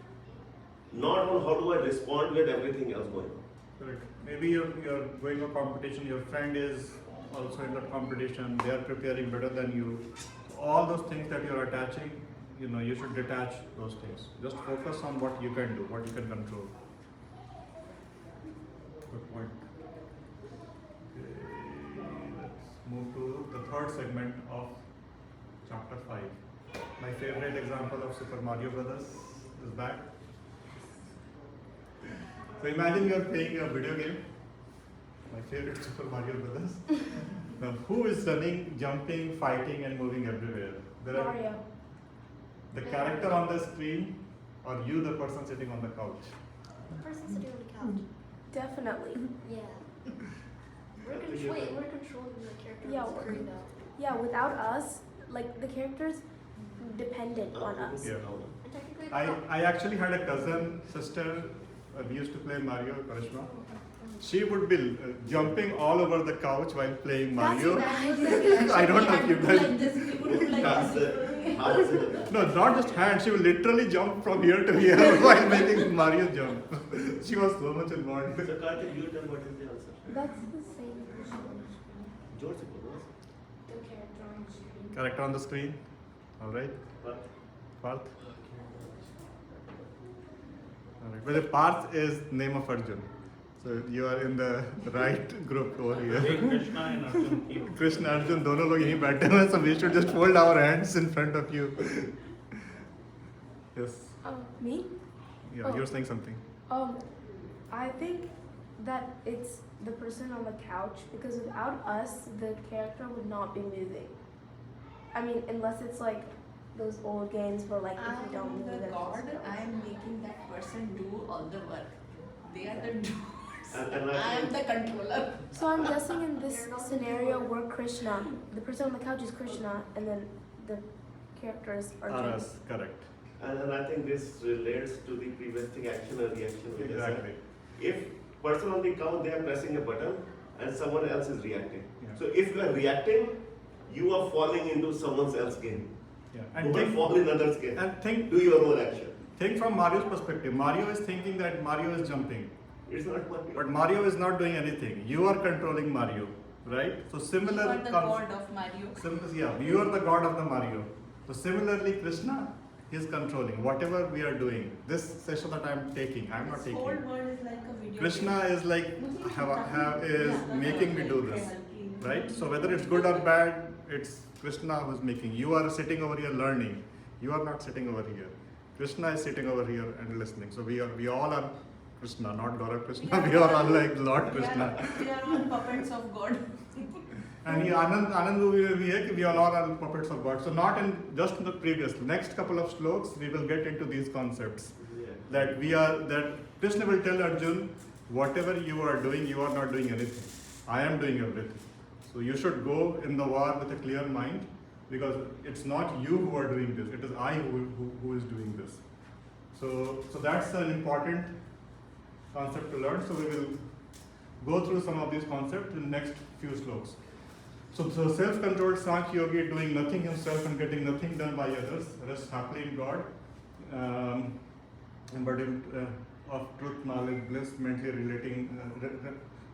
not on how do I respond with everything else going on. Correct. Maybe you're going a competition, your friend is also in that competition, they are preparing better than you. So all those things that you're attaching, you should detach those things. Just focus on what you can do, what you can control. Good point. Okay, let's move to the third segment of chapter 5. My favorite example of Super Mario Brothers. is back. So imagine you are playing a video game, my favorite Super Mario Brothers. Now, who is running, jumping, fighting, and moving everywhere? There are Mario. the character on the screen, or you, the person sitting on the couch. The person sitting on the couch. Definitely. Yeah. We're controlling the character Yeah, on the we're- screen now. Yeah, without us, like the characters dependent on us. Yeah. And technically, I actually had a cousin, sister, we used to play Mario, Karishma. She would be jumping all over the couch while playing Mario. I don't know if you guys. How is it? No, not just hand, she would literally jump from here to here while making Mario jump. She was so much involved. So Karthik, you tell what is the answer? That's the same. George, what? the character on the screen. Character on the screen. Alright. What? Parth. Alright. But the Parth is name of Arjun. So you are in the right group over here. Krishna and Arjun keep. Krishna Arjun दोनों लोग यहीं बैठे हैं, so we should just fold our hands in front of you. Yes. Me? Yeah, Oh. you're saying something. I think that it's the person on the couch because without us, the character would not be moving. I mean, unless it's like those old games where like if you don't I'm move, the then it god. just goes. I am making that person do all the work. They are the doers. And I I am the controller. So I'm guessing in this scenario where Krishna, the person on the couch is Krishna, and then the characters are Are Jin. us, correct. and I think this relates to the previous thing, action or reaction. we just said. Exactly. If person on the couch, they are pressing a button and someone else is reacting. Yeah. So if you are reacting, you are falling into someone else's game. Yeah. You And will think, fall in others' game. and think, Do your own action. think from Mario's perspective. Mario is thinking that Mario is jumping, It's not what but Mario is not doing anything. You are controlling Mario, right? So You similar. are the god of Mario. Yeah, you are the god of the Mario. So similarly, Krishna is controlling whatever we are doing. This session that I am taking, I am not This whole taking. world is like a video. Krishna game. is like is Yeah, making me do this, right? So whether it's good or bad, it's Krishna who's making. You are sitting over here learning. You are not sitting over here. Krishna is sitting over here and listening. So we all are Krishna, not Gaurav Krishna. We are all like Lord Krishna. We are all puppets of God. And he Anand we है कि we all are puppets of God. So not in just in the previous next couple of sloks we will get into these concepts. That Krishna will tell Arjun, whatever you are doing, you are not doing anything. I am doing everything. So you should go in the war with a clear mind, because it's not you who are doing this, it is I who is doing this. So that's an important concept to learn. So we will go through some of these concepts in the next few sloks. So self-controlled Sankhya Yogi doing nothing himself and getting nothing done by others, rests happily in God. Embodiment of truth, knowledge, bliss, mentally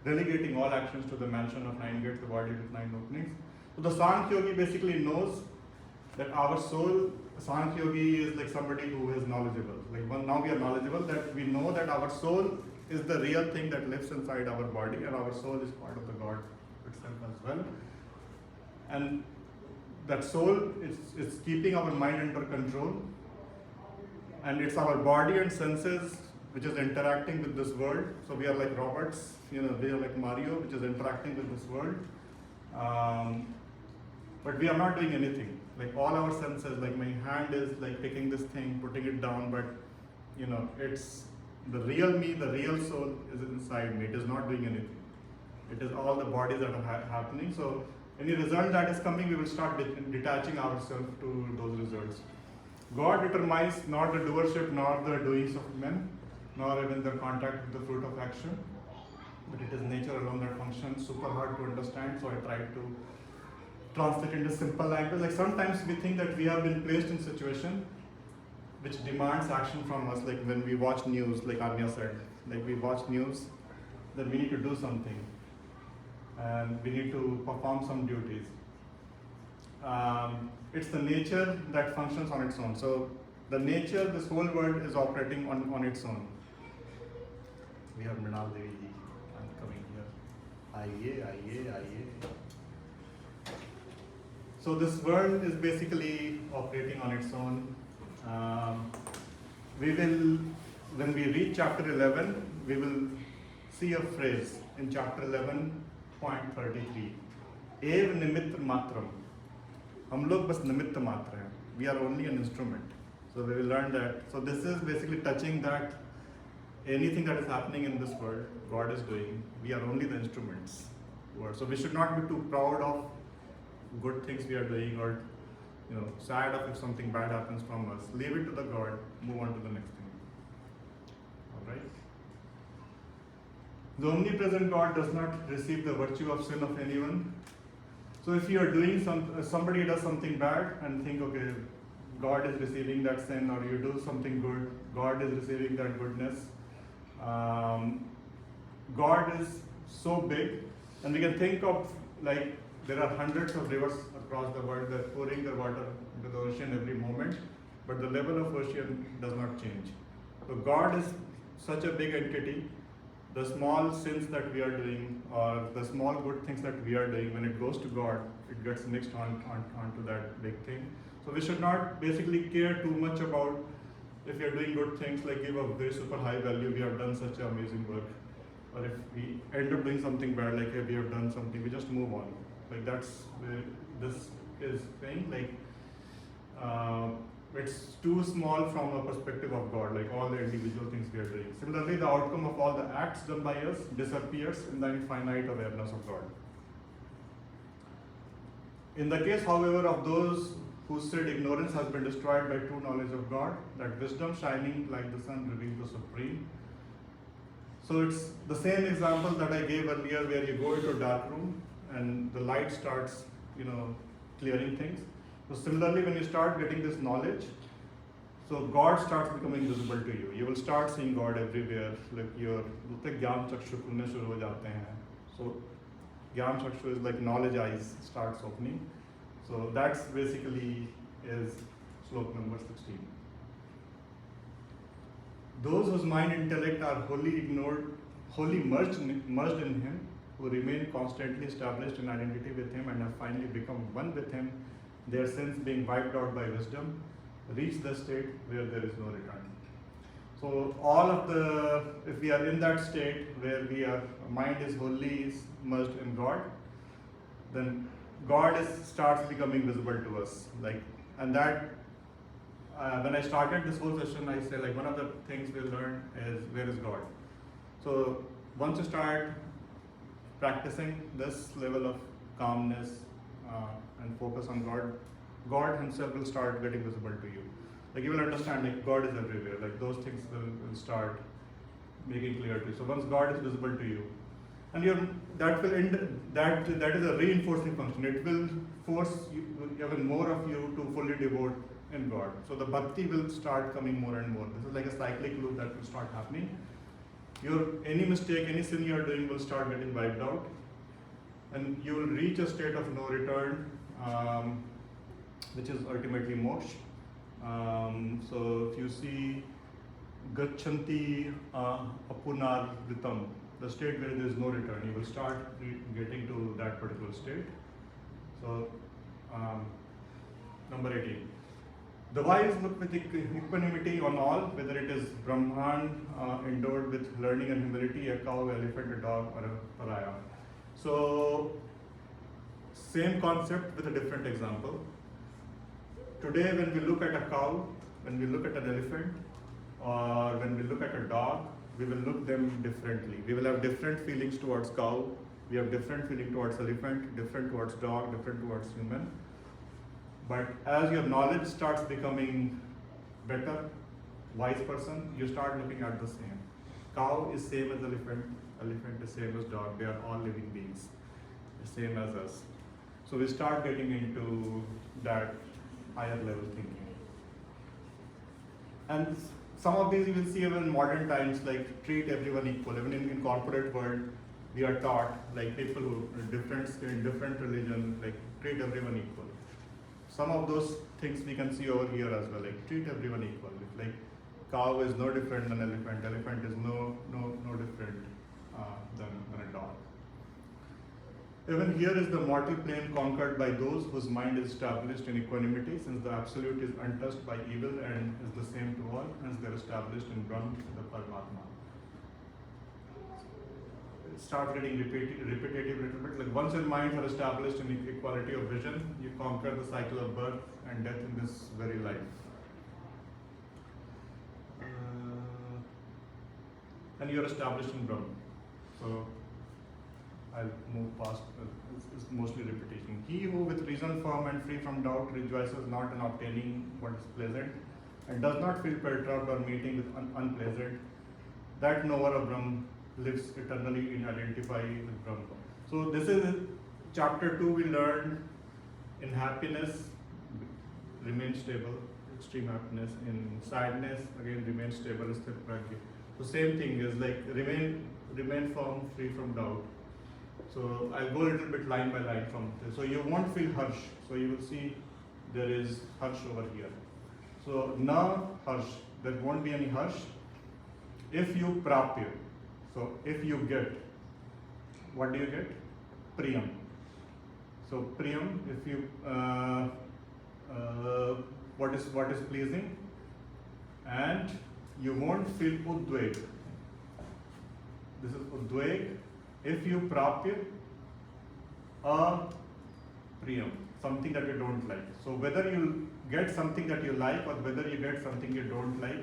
relegating all actions to the mansion of 9 gates, the body with 9 openings. So the Sankhya Yogi basically knows that our soul, Sankhya Yogi is like somebody who is knowledgeable. Like now we are knowledgeable, that we know that our soul is the real thing that lives inside our body, and our soul is part of the God itself as well. And that soul is keeping our mind under control, and it's our body and senses which is interacting with this world. So we are like robots, we are like Mario, which is interacting with this world. But we are not doing anything. Like all our senses, like my hand is like taking this thing, putting it down, but it's the real me, the real soul is inside me. It is not doing anything. It is all the bodies that are happening. So any result that is coming, we will start detaching ourselves to those results. God determines not the doership nor the doings of men, nor even the contact with the fruit of action, but it is nature alone that functions. Super hard to understand, so I tried to translate into simple language. Like sometimes we think that we have been placed in situation which demands action from us, like when we watch news, like Anya said, like we watch news, then we need to do something, and we need to perform some duties. It's the nature that functions on its own. So the nature, this whole world is operating on its own. We have Mrinal Devi ji, I'm coming here. Aiye. So this world is basically operating on its own. we will, when we reach chapter 11, we will see a phrase in chapter 11.33. Ev nimitt matram. हम लोग बस निमित्त मात्र हैं. We are only an instrument. So we will learn that. So this is basically touching that anything that is happening in this world, God is doing. We are only the instruments. So we should not be too proud of good things we are doing, or sad of if something bad happens from us. Leave it to the God. Move on to the next thing. All right. The omnipresent God does not receive the virtue of sin of anyone. So if you are doing somebody does something bad and think, okay, God is receiving that sin, or you do something good, God is receiving that goodness. God is so big, and we can think of, like, there are hundreds of rivers across the world that pouring their water into the ocean every moment, but the level of ocean does not change. So God is such a big entity. The small sins that we are doing, or the small good things that we are doing, when it goes to God, it gets mixed onto that big thing. So we should not basically care too much about if we are doing good things, like give a very super high value, we have done such amazing work. Or if we end up doing something bad, like if we have done something, we just move on. Like that's where this is saying, like it's too small from a perspective of God, like all the individual things we are doing. Similarly, the outcome of all the acts done by us disappears in the infinite awareness of God. In the case, however, of those who said ignorance has been destroyed by true knowledge of God, that wisdom shining like the sun reveals the Supreme. So it's the same example that I gave earlier, where you go into a dark room and the light starts, clearing things. So similarly, when you start getting this knowledge, so God starts becoming visible to you. You will start seeing God everywhere. Like your Gyan Chakshu khulne shuru ho jate hain. So Gyan Chakshu is like knowledge eyes starts opening. So that's basically is slok number 16. Those whose mind and intellect are wholly ignored, wholly merged in Him, who remain constantly established in identity with Him and have finally become one with Him, their sins being wiped out by wisdom, reach the state where there is no return. So if we are in that state where mind is wholly merged in God, then God starts becoming visible to us. And that when I started this whole session, I said, like, one of the things we'll learn is where is God. So once you start practicing this level of calmness and focus on God, God Himself will start getting visible to you. Like you will understand, like God is everywhere. Like those things will start making clear to you. So once God is visible to you, and that is a reinforcing function. It will force you, even more of you to fully devote in God. So the bhakti will start coming more and more. This is like a cyclic loop that will start happening. Any mistake, any sin you are doing will start getting wiped out, and you will reach a state of no return, which is ultimately moksha. So if you see Gachanti Apunarvritam, the state where there is no return, you will start getting to that particular state. So number 18. The wise look with equanimity on all, whether it is Brahman endowed with learning and humility, a cow, elephant, a dog, or a pariah. So same concept with a different example. Today, when we look at a cow, when we look at an elephant, or when we look at a dog, we will look them differently. We will have different feelings towards cow, we have different feeling towards elephant, different towards dog, different towards human. But as your knowledge starts becoming better, wise person, you start looking at the same. Cow is same as elephant, elephant is same as dog, they are all living beings, the same as us. So we start getting into that higher level thinking. And some of these you will see even in modern times, like treat everyone equal. Even in corporate world, we are taught, like people who are different skin, different religion, like treat everyone equal. Some of those things we can see over here as well, like treat everyone equal. Like cow is no different than elephant, elephant is no different than a dog. Even here is the mortal plane conquered by those whose mind is established in equanimity, since the absolute is untouched by evil and is the same to all, hence they are established in Brahma, the Paramatma. Start getting repetitive a little bit. Like once your minds are established in equality of vision, you conquer the cycle of birth and death in this very life. And you are established in Brahma. So I'll move past. It's mostly repetition. He who with reason firm and free from doubt rejoices not in obtaining what is pleasant and does not feel perturbed or meeting with unpleasant, that knower of Brahma lives eternally in identify with Brahma. So this is chapter 2. We learned in happiness, remain stable, extreme happiness. In sadness, again remain stable, sthit prajna. So same thing is like remain firm, free from doubt. So I'll go a little bit line by line from this. So you won't feel harsh. So you will see there is harsh over here. So na harsh, there won't be any harsh. If you prapya, so if you get, what do you get? Priyam. So priyam, if you what is pleasing, and you won't feel udveg. This is udveg. If you prapya priyam, something that you don't like. So whether you get something that you like or whether you get something you don't like,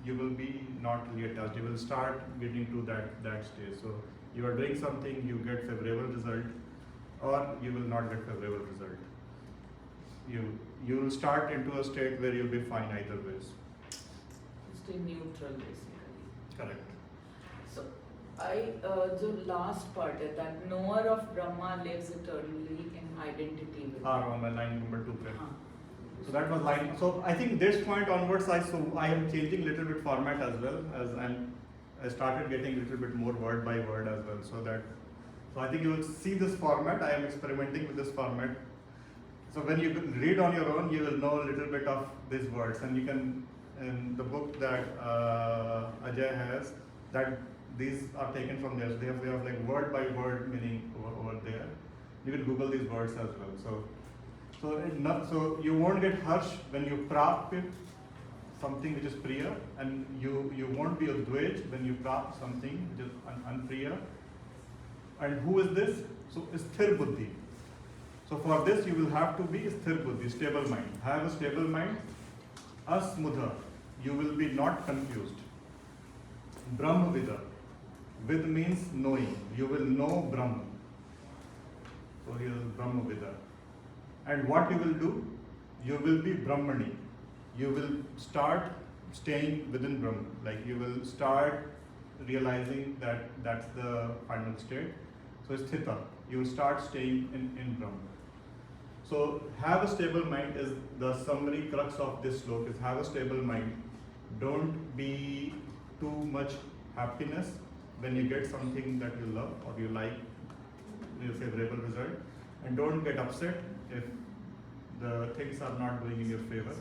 you will be not really attached. You will start getting to that stage. So you are doing something, you get favorable result, or you will not get favorable result. You will start into a state where you'll be fine either ways. Stay neutral basically. Correct. So the last part is that knower of Brahma lives eternally in identity with On my line number 2. Huh. So that was line. So I think this point onwards, I am changing little bit format as well, as I started getting little bit more word by word as well. So I think you will see this format. I am experimenting with this format. So when you read on your own, you will know a little bit of these words, and you can, in the book that Ajay has, that these are taken from there. So they have like word by word meaning over there. You can Google these words as well. So you won't get harsh when you prapya something which is priya, and you won't be udvej when you prap something which is unpriya. And who is this? So sthir buddhi. So for this you will have to be sthir buddhi, stable mind. Have a stable mind. Asmudha, you will be not confused. Brahma vida. Vid means knowing. You will know Brahma. So here is Brahma vida. And what you will do? You will be Brahmani. You will start staying within Brahma. Like you will start realizing that that's the final state. So sthita. You will start staying in Brahma. So have a stable mind is the summary crux of this sloka, is have a stable mind. Don't be too much happiness when you get something that you love or you like, a favorable result. And don't get upset if the things are not going in your favor.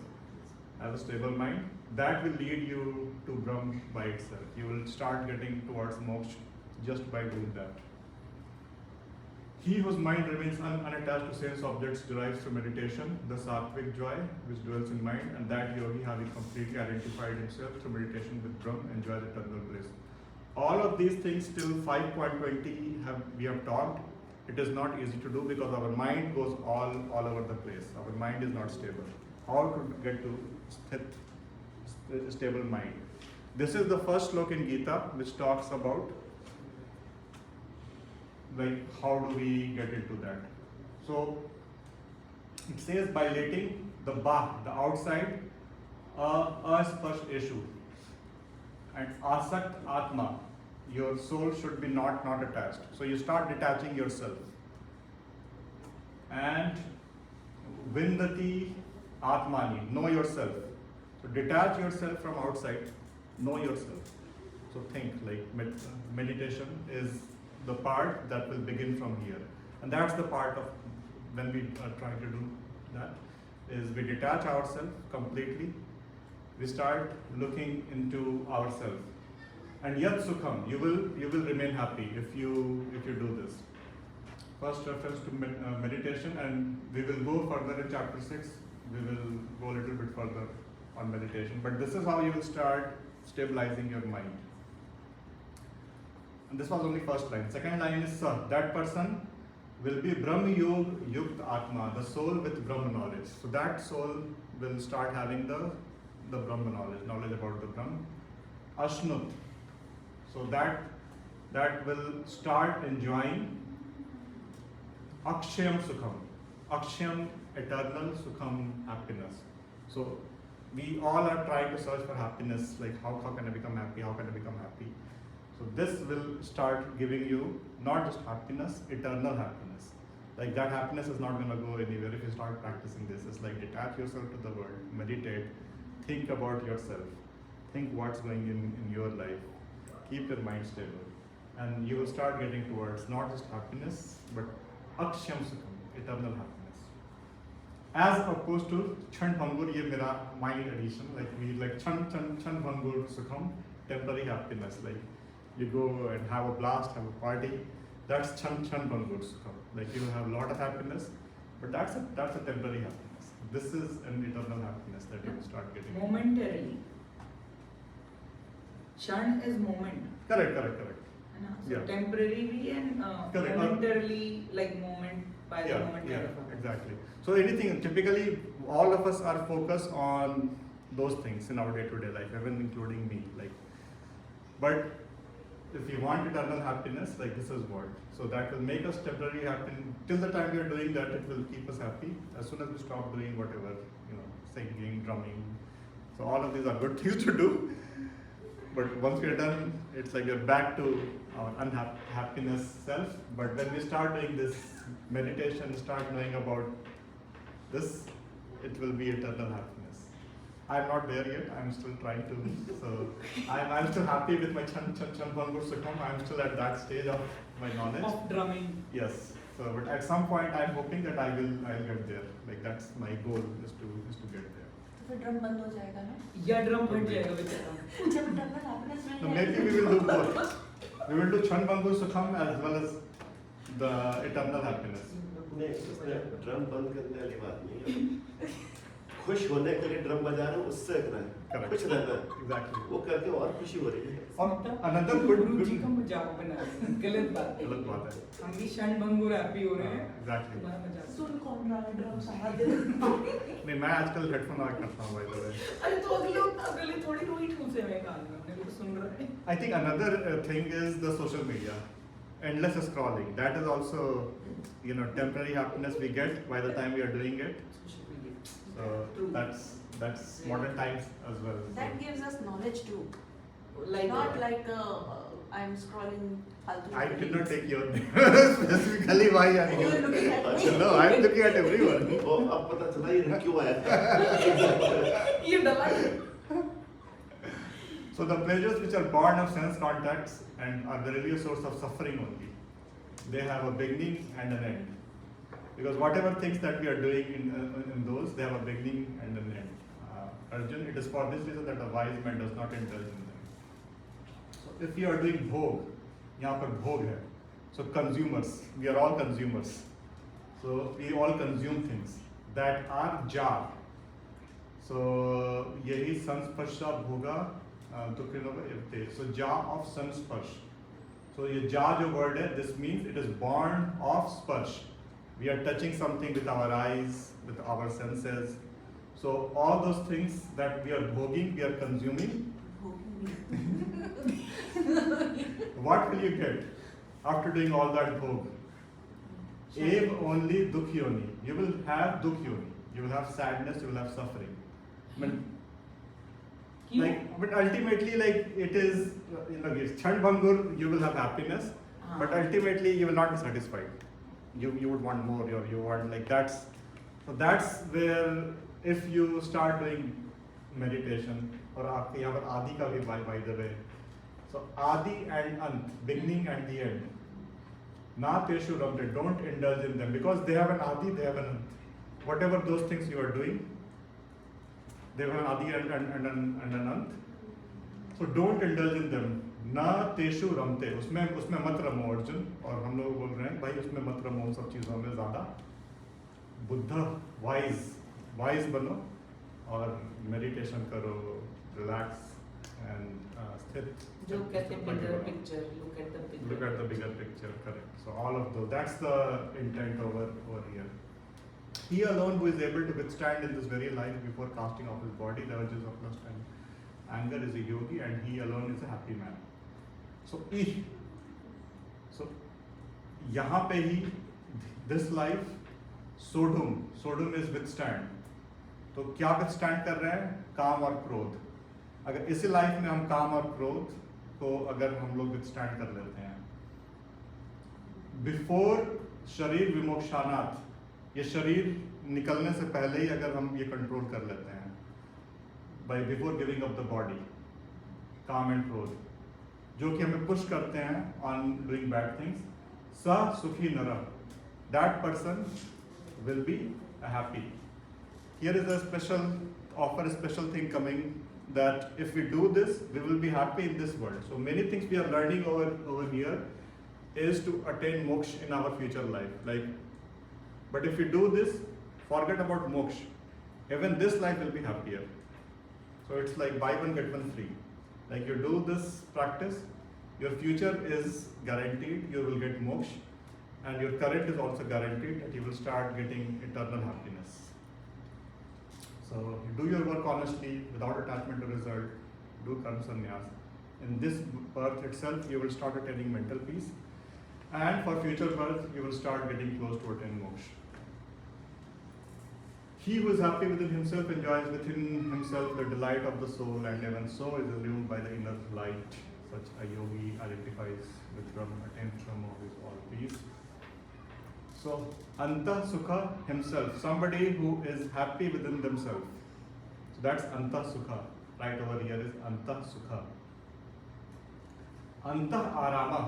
Have a stable mind. That will lead you to Brahma by itself. You will start getting towards moksha just by doing that. He whose mind remains unattached to sense objects derives from meditation the sattvic joy which dwells in mind, and that yogi, having completely identified himself through meditation with Brahma, enjoys eternal bliss. All of these things till 5.20 we have talked. It is not easy to do because our mind goes all over the place. Our mind is not stable. How to get to stable mind? This is the first sloka in Gita which talks about like how do we get into that. So it says by letting the the outside, aspash eshu, and asakt atma, your soul should be not attached. So you start detaching yourself. And vindati atmani, know yourself. So detach yourself from outside, know yourself. So think like meditation is the part that will begin from here. And that's the part of when we are trying to do that, is we detach ourselves completely. We start looking into ourselves. And yat sukham, you will remain happy if you do this. first reference to meditation, and we will go further in chapter 6. We will go a little bit further on meditation. But this is how you will start stabilizing your mind. And this was only first line. Second line is that person will be Brahm Yog Yukt Atma, the soul with Brahma knowledge. So that soul will start having the Brahma knowledge about the Brahm. Ashnut. So that will start enjoying Akshayam Sukham. Akshayam, eternal, Sukham, happiness. So we all are trying to search for happiness, like how can I become happy, how can I become happy. So this will start giving you not just happiness, eternal happiness. Like that happiness is not going to go anywhere if you start practicing this. It's like detach yourself to the world, meditate, think about yourself, think what's going in your life, keep your mind stable. And you will start getting towards not just happiness, but Aksham Sukham, eternal happiness. As opposed to Chan Bhangur, ye mera mind addition, like we like Chan Bhangur Sukham, temporary happiness, like you go and have a blast, have a party, that's Chan Bhangur Sukham. Like you will have a lot of happiness, but that's a temporary happiness. This is an eternal happiness that you will start getting. Momentarily. Shan is moment. Correct. So Yeah. temporarily and Correct. momentarily, like moment by the moment. Yeah, kind of. exactly. So anything, typically all of us are focused on those things in our day-to-day life, even including me. Like, but if you want eternal happiness, like this is what. So that will make us temporarily happy. Till the time we are doing that, it will keep us happy. As soon as we stop doing whatever, singing, drumming. So all of these are good things to do. But once we are done, it's like we're back to our unhappiness self. But when we start doing this meditation, start knowing about this, it will be eternal happiness. I'm not there yet. I'm still trying to. So I'm still happy with my Chan Bhangur Sukham. I'm still at that stage of my knowledge. Of drumming. Yes. So, but at some point, I'm hoping that I'll get there. Like that's my goal is to get there. फिर drum बंद हो जाएगा ना? Yeah, drum फट जाएगा बेचारा. जब eternal happiness नहीं No, है. maybe we will do both. We will do Chan Bhangur Sukham as well as the eternal happiness. नहीं, उसमें ड्रम बंद करने वाली बात नहीं है। खुश होने के लिए ड्रम बजा रहे हो, उससे इतना है। Correct. खुश रहना है। Exactly. वो करके और खुशी हो रही है। और another good गुरु जी का मजाक बना रहे हैं. गलत बात है. गलत बात है। हम भी क्षण भंगुर हैप्पी हो रहे हैं. Exactly. तुम्हारा मजाक. सुन कौन रहा है ड्रम सारा दिन? नहीं, मैं आजकल हेडफोन लगा करता हूँ by the way. अरे तो अगले थोड़ी रोई ठूसे हुए कान में. अपने को सुन रहा है. I think another thing is the social media, endless scrolling. That is also, temporary happiness we get by the time we are doing it. So True. that's modern times as well. That gives us knowledge too. Like Not like I'm scrolling faltu. I did not take your name specifically. Why are you? You're looking at me. No, I'm looking at everyone. वो अब पता चला ये क्यों आया था। ये डला है. So the pleasures which are born of sense contacts and are the really a source of suffering only. They have a beginning and an end. Because whatever things that we are doing in those, they have a beginning and an end. Arjun, it is for this reason that a wise man does not indulge in them. So if you are doing bhog, यहाँ पर bhog है. So consumers, we are all consumers. So we all consume things that are jar. So यही संस्पर्शा भोगा दुखिनोगा इवते. So jar of संस्पर्श. So ये jar जो word है, this means it is born of sparsh. We are touching something with our eyes, with our senses. So all those things that we are bhoging, we are consuming. What will you get after doing all that bhog? Ev only dukhyoni. You will have dukhyoni. You will have sadness. You will have suffering. But ultimately, it is, Chan Bhangur, you will have happiness, but ultimately you will not be satisfied. You would want more. You want that's where if you start doing meditation, or आपके यहाँ पर आदि का भी by the way. So adi and ant, beginning and the end. Na teshu ramte, don't indulge in them because they have an adi, they have an ant. Whatever those things you are doing, they have an adi and an ant. So don't indulge in them. न तेषु रमते, उसमें मत रमो अर्जुन, और हम लोग बोल रहे हैं भाई उसमें मत रमो उन सब चीज़ों में ज़्यादा, बुद्ध वाइज बनो और मेडिटेशन करो, रिलैक्स एंड स्थित. जो कहते हैं bigger picture, look at the bigger picture, correct. So all of those, that's the intent over here. He alone who is able to withstand in this very life before casting off his body the urges of lust and anger is a yogi, and he alone is a happy man. So यहाँ पे ही this life sodom is withstand. तो क्या withstand कर रहे हैं? काम और क्रोध. अगर इसी लाइफ में हम काम और क्रोध को अगर हम लोग withstand कर लेते हैं, बिफोर शरीर विमोक्षानाथ, ये शरीर निकलने से पहले ही अगर हम ये कंट्रोल कर लेते हैं, by before giving up the body, काम एंड क्रोध, जो कि हमें पुश करते हैं ऑन डूइंग बैड थिंग्स, स सुखी नरः, that person will be happy. Here is a special thing coming, that if we do this, we will be happy in this world. So many things we are learning over here is to attain moksha in our future life. But if we do this, forget about moksha. Even this life will be happier. So it's like buy one get one free. Like you do this practice, your future is guaranteed. You will get moksha. And your current is also guaranteed that you will start getting eternal happiness. So you do your work honestly, without attachment to result, do karma sannyas. In this birth itself, you will start attaining mental peace. And for future birth, you will start getting close to attain moksha. He who is happy within himself enjoys within himself the delight of the soul, and even so is illumined by the inner light. Such a yogi identifies with Brahma, attains Brahma, who is all peace. So, Anta Sukha himself, somebody who is happy within themselves. So that's Anta Sukha. Right over here is Anta Sukha. Anta Arama.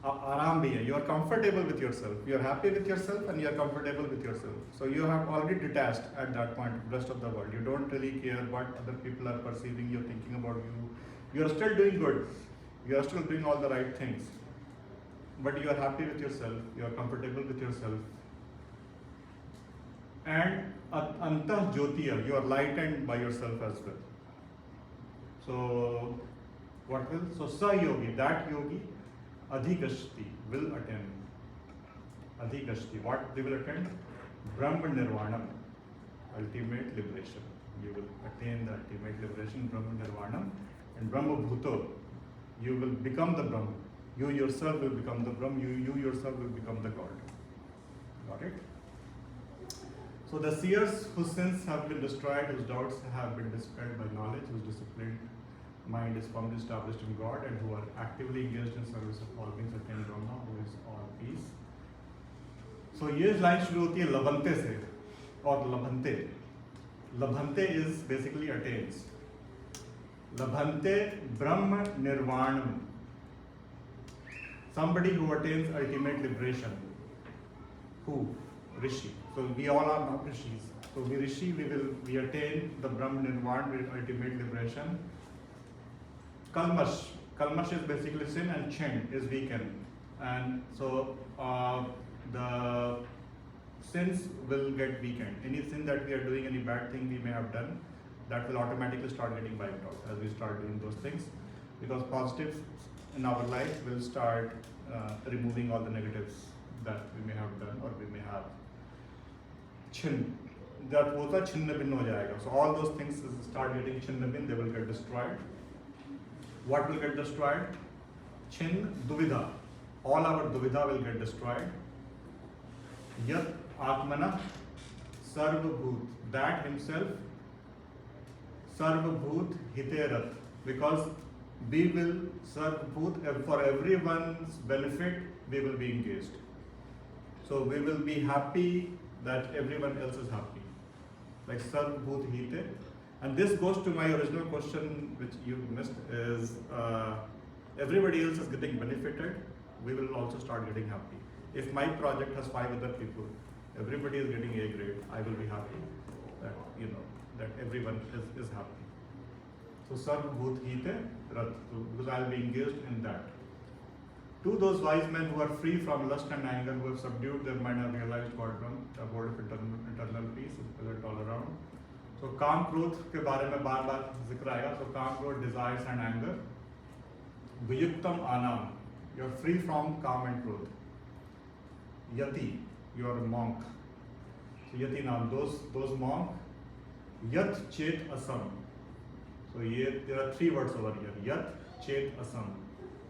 Aram bhi hai. You are comfortable with yourself. You are happy with yourself and you are comfortable with yourself. So you have already detached at that point from the rest of the world. You don't really care what other people are perceiving, you're thinking about you. You are still doing good. You are still doing all the right things. But you are happy with yourself, you are comfortable with yourself. And Antah Jyotiya, you are lightened by yourself as well. So, what will? So, Sa Yogi, that yogi, Adhigashti, will attain. Adhigashti, what they will attain? Brahma Nirvanam, ultimate liberation. You will attain the ultimate liberation, Brahma Nirvanam. And Brahma Bhuto, you will become the Brahma. You yourself will become the Brahma, you yourself will become the God. Got it? So the seers whose sins have been destroyed, whose doubts have been dispelled by knowledge, whose disciplined mind is firmly established in God, and who are actively engaged in service of all beings, attain Brahma, who is all peace. So ये line शुरू होती है लभंते से, और लभंते. Labhante is basically attains. Labhante Brahma Nirvanam. Somebody who attains ultimate liberation. Who? Rishi. So we all are not rishis. So we rishi, we attain the Brahma Nirvana with ultimate liberation. Kalmash. Kalmash is basically sin, and chin is weakened. And so the sins will get weakened. Any sin that we are doing, any bad thing we may have done, that will automatically start getting wiped out as we start doing those things. Because positives in our life will start removing all the negatives that we may have done or we may have. Chin. That hota chinna bin ho jayega. So all those things start getting chinna bin, they will get destroyed. What will get destroyed? Chin duvidha. All our duvidha will get destroyed. Yat atmana sarvabhut. That himself sarvabhut hiterat. Because we will sarvabhut, for everyone's benefit, we will be engaged. So we will be happy that everyone else is happy. Like sarvabhut hite. And this goes to my original question, which you missed, is everybody else is getting benefited, we will also start getting happy. If my project has 5 other people, everybody is getting A grade, I will be happy that that everyone is happy. So Sarvabhut Hite Rat, so because I will be engaged in that. To those wise men who are free from lust and anger, who have subdued their mind and realized God Brahm, the abode of internal peace is present all around. So काम क्रोध के बारे में बार बार जिक्र आएगा. So काम क्रोध, desires and anger. Viyuktam Anam, you are free from काम and क्रोध. Yati, you are a monk. So Yati Nam, those monk. Yat Chet Asam. So there are three words over here. Yat Chet Asam.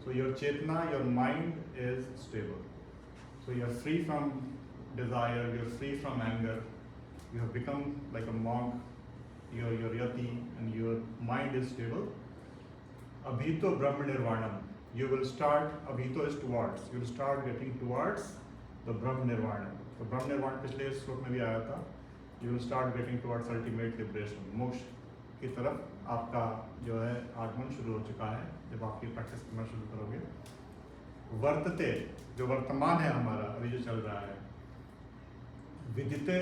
So your Chetna, your mind is stable. So you are free from desire, you are free from anger. You have become like a monk. You are Yati and your mind is stable. Abhito Brahma Nirvanam. You will start, Abhito is towards. You will start getting towards the Brahma Nirvana. So Brahma Nirvana पिछले श्लोक में भी आया था. You will start getting towards ultimate liberation. मोक्ष की तरफ आपका जो है आगमन शुरू हो चुका है जब आप ये प्रैक्टिस करना शुरू करोगे. वर्तते, जो वर्तमान है हमारा अभी जो चल रहा है. विदिते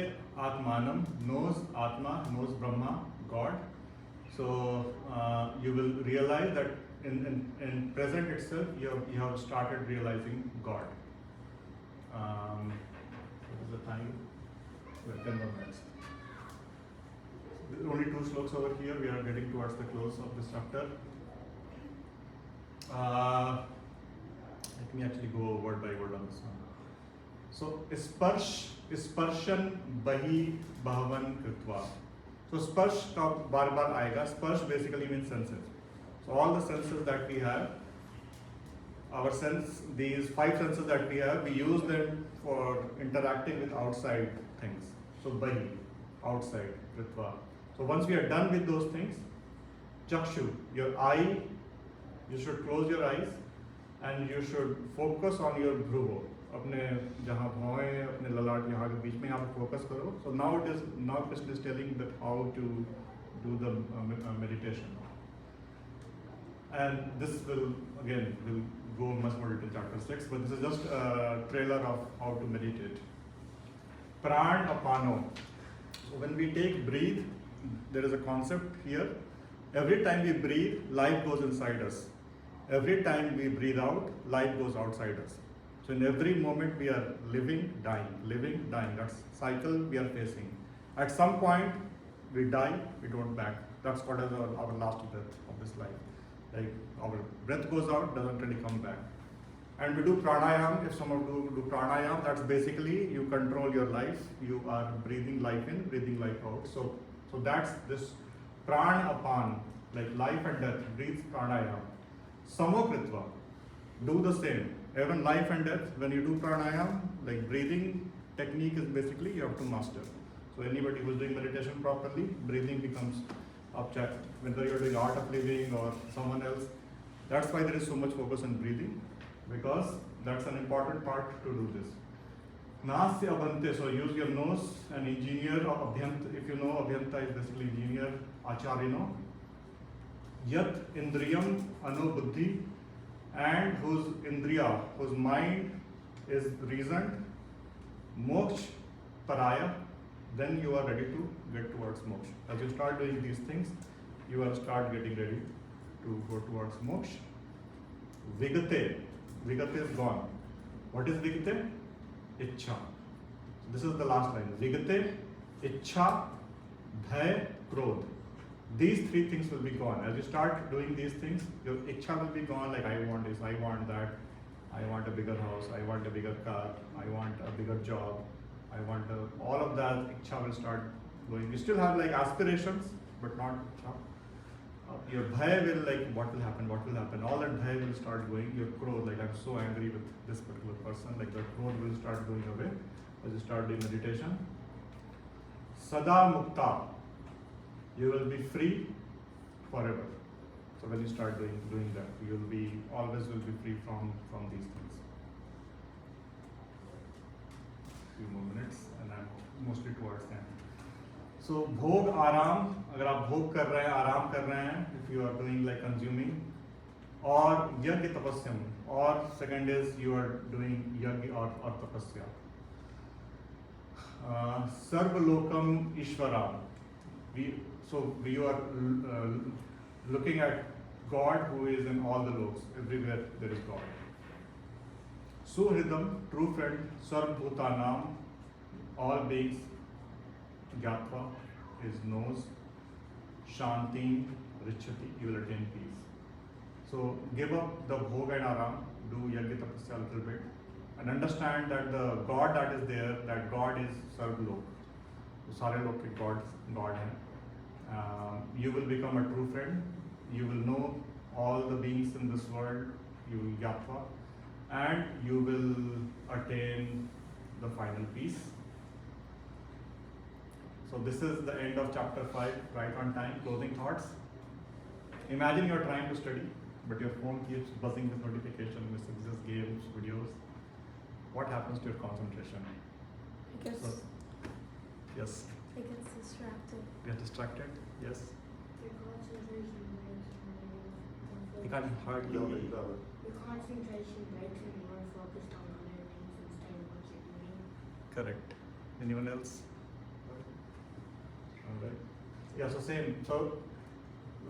आत्मानम, knows आत्मा, knows Brahma, God. So you will realize that in present itself you have started realizing God. What is the time? We have 10 more minutes. Only 2 sloks over here. We are getting towards the close of this chapter. Let me actually go word by word on this one. So, sparshan bahi bhavan kritva. So, sparsh का बार बार आएगा. Sparsh basically means senses. So, all the senses that we have, our sense, these 5 senses that we have, we use them for interacting with outside things. So, bahi, outside, kritva. So, once we are done with those things, chakshu, your eye, you should close your eyes and you should focus on your bhruvo. अपने जहाँ भौएं, अपने ललाट यहाँ के बीच में आप focus करो. So now Krishna is telling that how to do the meditation. And this will go much more into chapter 6, but this is just a trailer of how to meditate. Pran apano. So when we breathe, there is a concept here. Every time we breathe, life goes inside us. Every time we breathe out, life goes outside us. So in every moment we are living, dying. That's cycle we are facing. At some point we die, we don't back. That's what is our last breath of this life. Like our breath goes out, doesn't really come back. And we do pranayam. If someone do pranayam, that's basically you control your life. You are breathing life in, breathing life out. So that's this pran apan, like life and death. Breathe pranayam. Samokritva, do the same. Even life and death, when you do pranayam, like breathing technique is basically you have to master. So anybody who is doing meditation properly, breathing becomes object. Whether you're doing art of living or someone else, that's why there is so much focus on breathing, because that's an important part to do this. Nasya abhante, so use your nose. An engineer or abhyanta, if you know, abhyanta is basically engineer, acharino. Yat indriyam anu buddhi, and whose indriya, whose mind is reasoned, moksha paraya, then you are ready to get towards moksha. As you start doing these things, you will start getting ready to go towards moksha. Vigate is gone. What is vigate? Ichha. So this is the last line. Vigate, ichha, bhay, krodh. These 3 things will be gone. As you start doing these things, your ichha will be gone, like I want this, I want that, I want a bigger house, I want a bigger car, I want a bigger job, I want all of that ichha will start going. You still have like aspirations, but not ichha. Your bhay will like, what will happen, all that bhay will start going. Your krodh, like I'm so angry with this particular person, like the krodh will start going away as you start doing meditation. Sada mukta. You will be free forever. So when you start doing that, you will be always free from these things. Few more minutes, and I'm mostly towards the end. So bhog aram, अगर आप भोग कर रहे हैं, आराम कर रहे हैं, if you are doing like consuming, और यज्ञ तपस्यम, or second is you are doing yajna or tapasya. Sarva lokam ishvara. So you are looking at God who is in all the loks, everywhere there is God. Suhridam, true friend, Sarvbhutanam, all beings, Gyatva, is knows, Shanti, Richati, you will attain peace. So give up the Bhog and Aram, do Yajna Tapasya a little bit, and understand that the God that is there, that God is Sarvlok. Sare lok ke God hai. You will become a true friend, you will know all the beings in this world, you will Gyatva, and you will attain the final peace. So this is the end of chapter 5, right on time. Closing thoughts. Imagine you're trying to study, but your phone keeps buzzing with notification, messages, games, videos. What happens to your concentration? I guess So, yes, it gets distracted. get distracted. Yes, Your concentration breaks when you can't hardly. Your concentration breaks when you are focused on other things instead of what you're doing. Correct. Anyone else? All right. Yeah, so same. So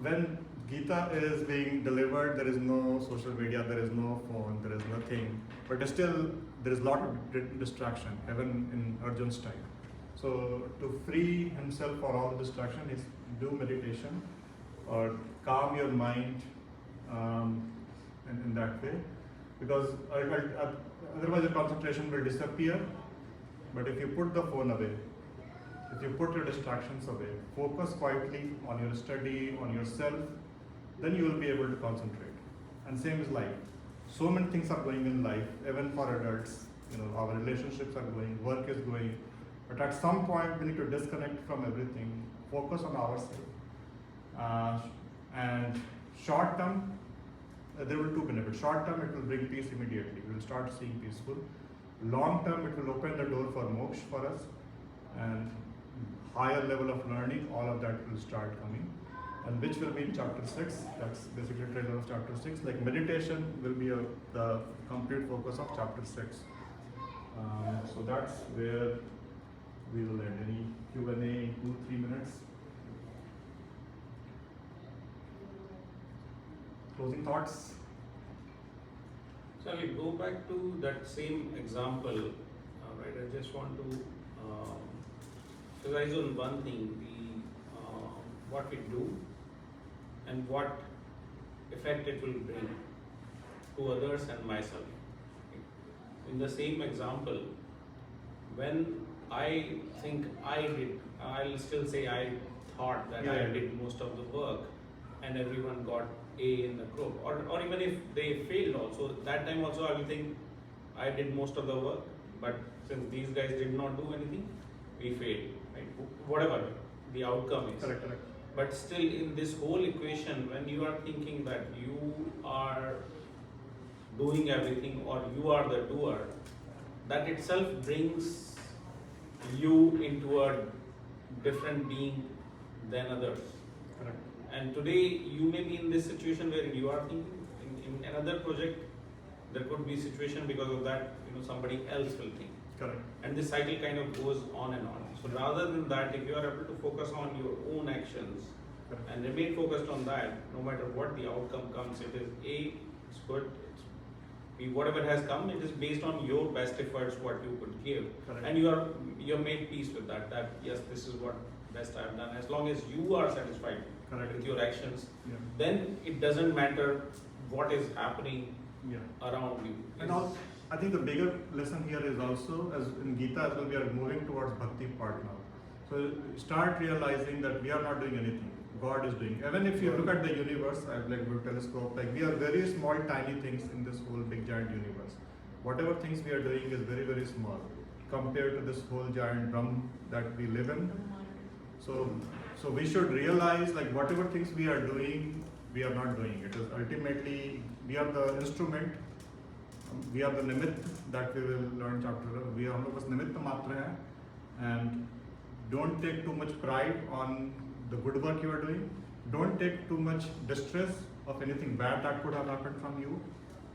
when Gita is being delivered, there is no social media, there is no phone, there is nothing. But still, there is a lot of distraction, even in Arjun's time. So to free himself for all the distraction is do meditation or calm your mind in that way. Because otherwise your concentration will disappear. But if you put the phone away, if you put your distractions away, focus quietly on your study, on yourself, then you will be able to concentrate. And same is life. So many things are going in life, even for adults. Our relationships are going, work is going. But at some point, we need to disconnect from everything, focus on ourselves. And short term, there will be two benefits. Short term, it will bring peace immediately. We will start seeing peaceful. Long term, it will open the door for moksha for us. And higher level of learning, all of that will start coming. And which will be in chapter 6, that's basically the trailer of chapter 6. Like meditation will be the complete focus of chapter 6. So that's where we will end. Any Q&A in 2-3 minutes? Closing thoughts? So I will go back to that same example, right? I just want to emphasize on one thing: what we do and what effect it will bring to others and myself. In the same example, when I think I did, I'll still say I thought that I did most of the work, and everyone got A in the group, or even if they failed also, that time also I will think I did most of the work, but since these guys did not do anything, we failed, right? Whatever the outcome is. Correct. But still, in this whole equation, when you are thinking that you are doing everything or you are the doer, that itself brings you into a different being than others. Correct. And today, you may be in this situation where you are thinking, in another project, there could be a situation because of that, somebody else will think. Correct. And this cycle kind of goes on and on. So rather than that, if you are able to focus on your own actions and remain focused on that, no matter what the outcome comes, it is A, it's good, it's B, whatever has come, it is based on your best efforts, what you could give. Correct. And you're made peace with that, yes, this is what best I have done. As long as you are satisfied with your actions, then it doesn't matter what is happening around you. And also, I think the bigger lesson here is also, as in Gita as well, we are moving towards bhakti part now. So start realizing that we are not doing anything. God is doing. Even if you look at the universe, I've like with telescope, like we are very small, tiny things in this whole big giant universe. Whatever things we are doing is very, very small compared to this whole giant drum that we live in. So we should realize like whatever things we are doing, we are not doing. It is ultimately, we are the instrument. We are the nimitt that we will learn chapter. We are almost nimitt matra hai, and don't take too much pride on the good work you are doing. Don't take too much distress of anything bad that could have happened from you.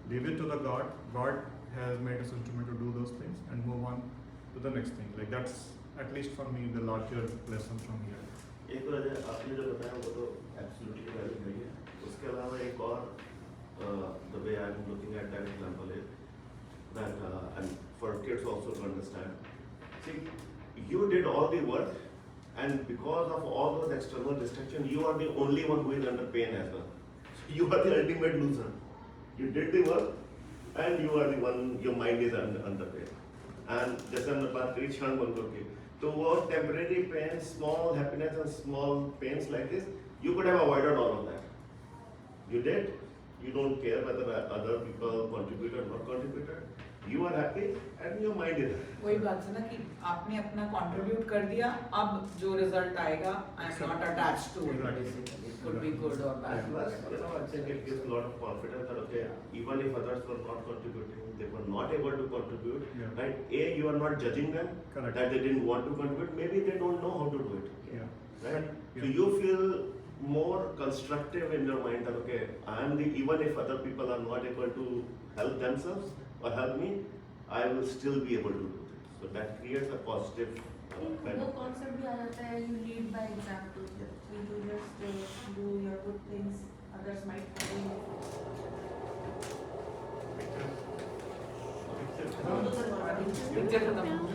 Leave it to the God. God has made us instrument to do those things and move on to the next thing. Like that's at least for me the larger lesson from here. एक वजह आपने जो बताया वो तो absolutely valid है ही है. उसके अलावा एक और the way I'm looking at that example is that and for kids also to understand. See, you did all the work, and because of all those external distractions, you are the only one who is under pain as well. You are the ultimate loser. You did the work, and you are the one. Your mind is under pain. And जैसे हमने बात करी क्षण भंगुर की, तो वो temporary pain, small happiness and small pains like this, you could have avoided all of that. You did. You don't care whether other people contributed or not contributed. You are happy and your mind is happy. वही बात है ना कि आपने अपना contribute कर दिया, अब जो रिजल्ट आएगा I am not attached to it basically. It could be good और And plus, bad. I think it gives a lot of confidence that okay, even if others were not contributing, they were not able to contribute, Yeah. right? A, you are not judging them Correct. that they didn't want to contribute. Maybe they don't know how to do it, Yeah. right? Yeah. So you feel more constructive in your mind that okay, I am the even if other people are not able to help themselves or help me, I will still be able to do it. So that creates a positive kind वो of. Concept भी आ जाता है you lead by example. You just do your good things, others might follow. Picture. Picture खत्म.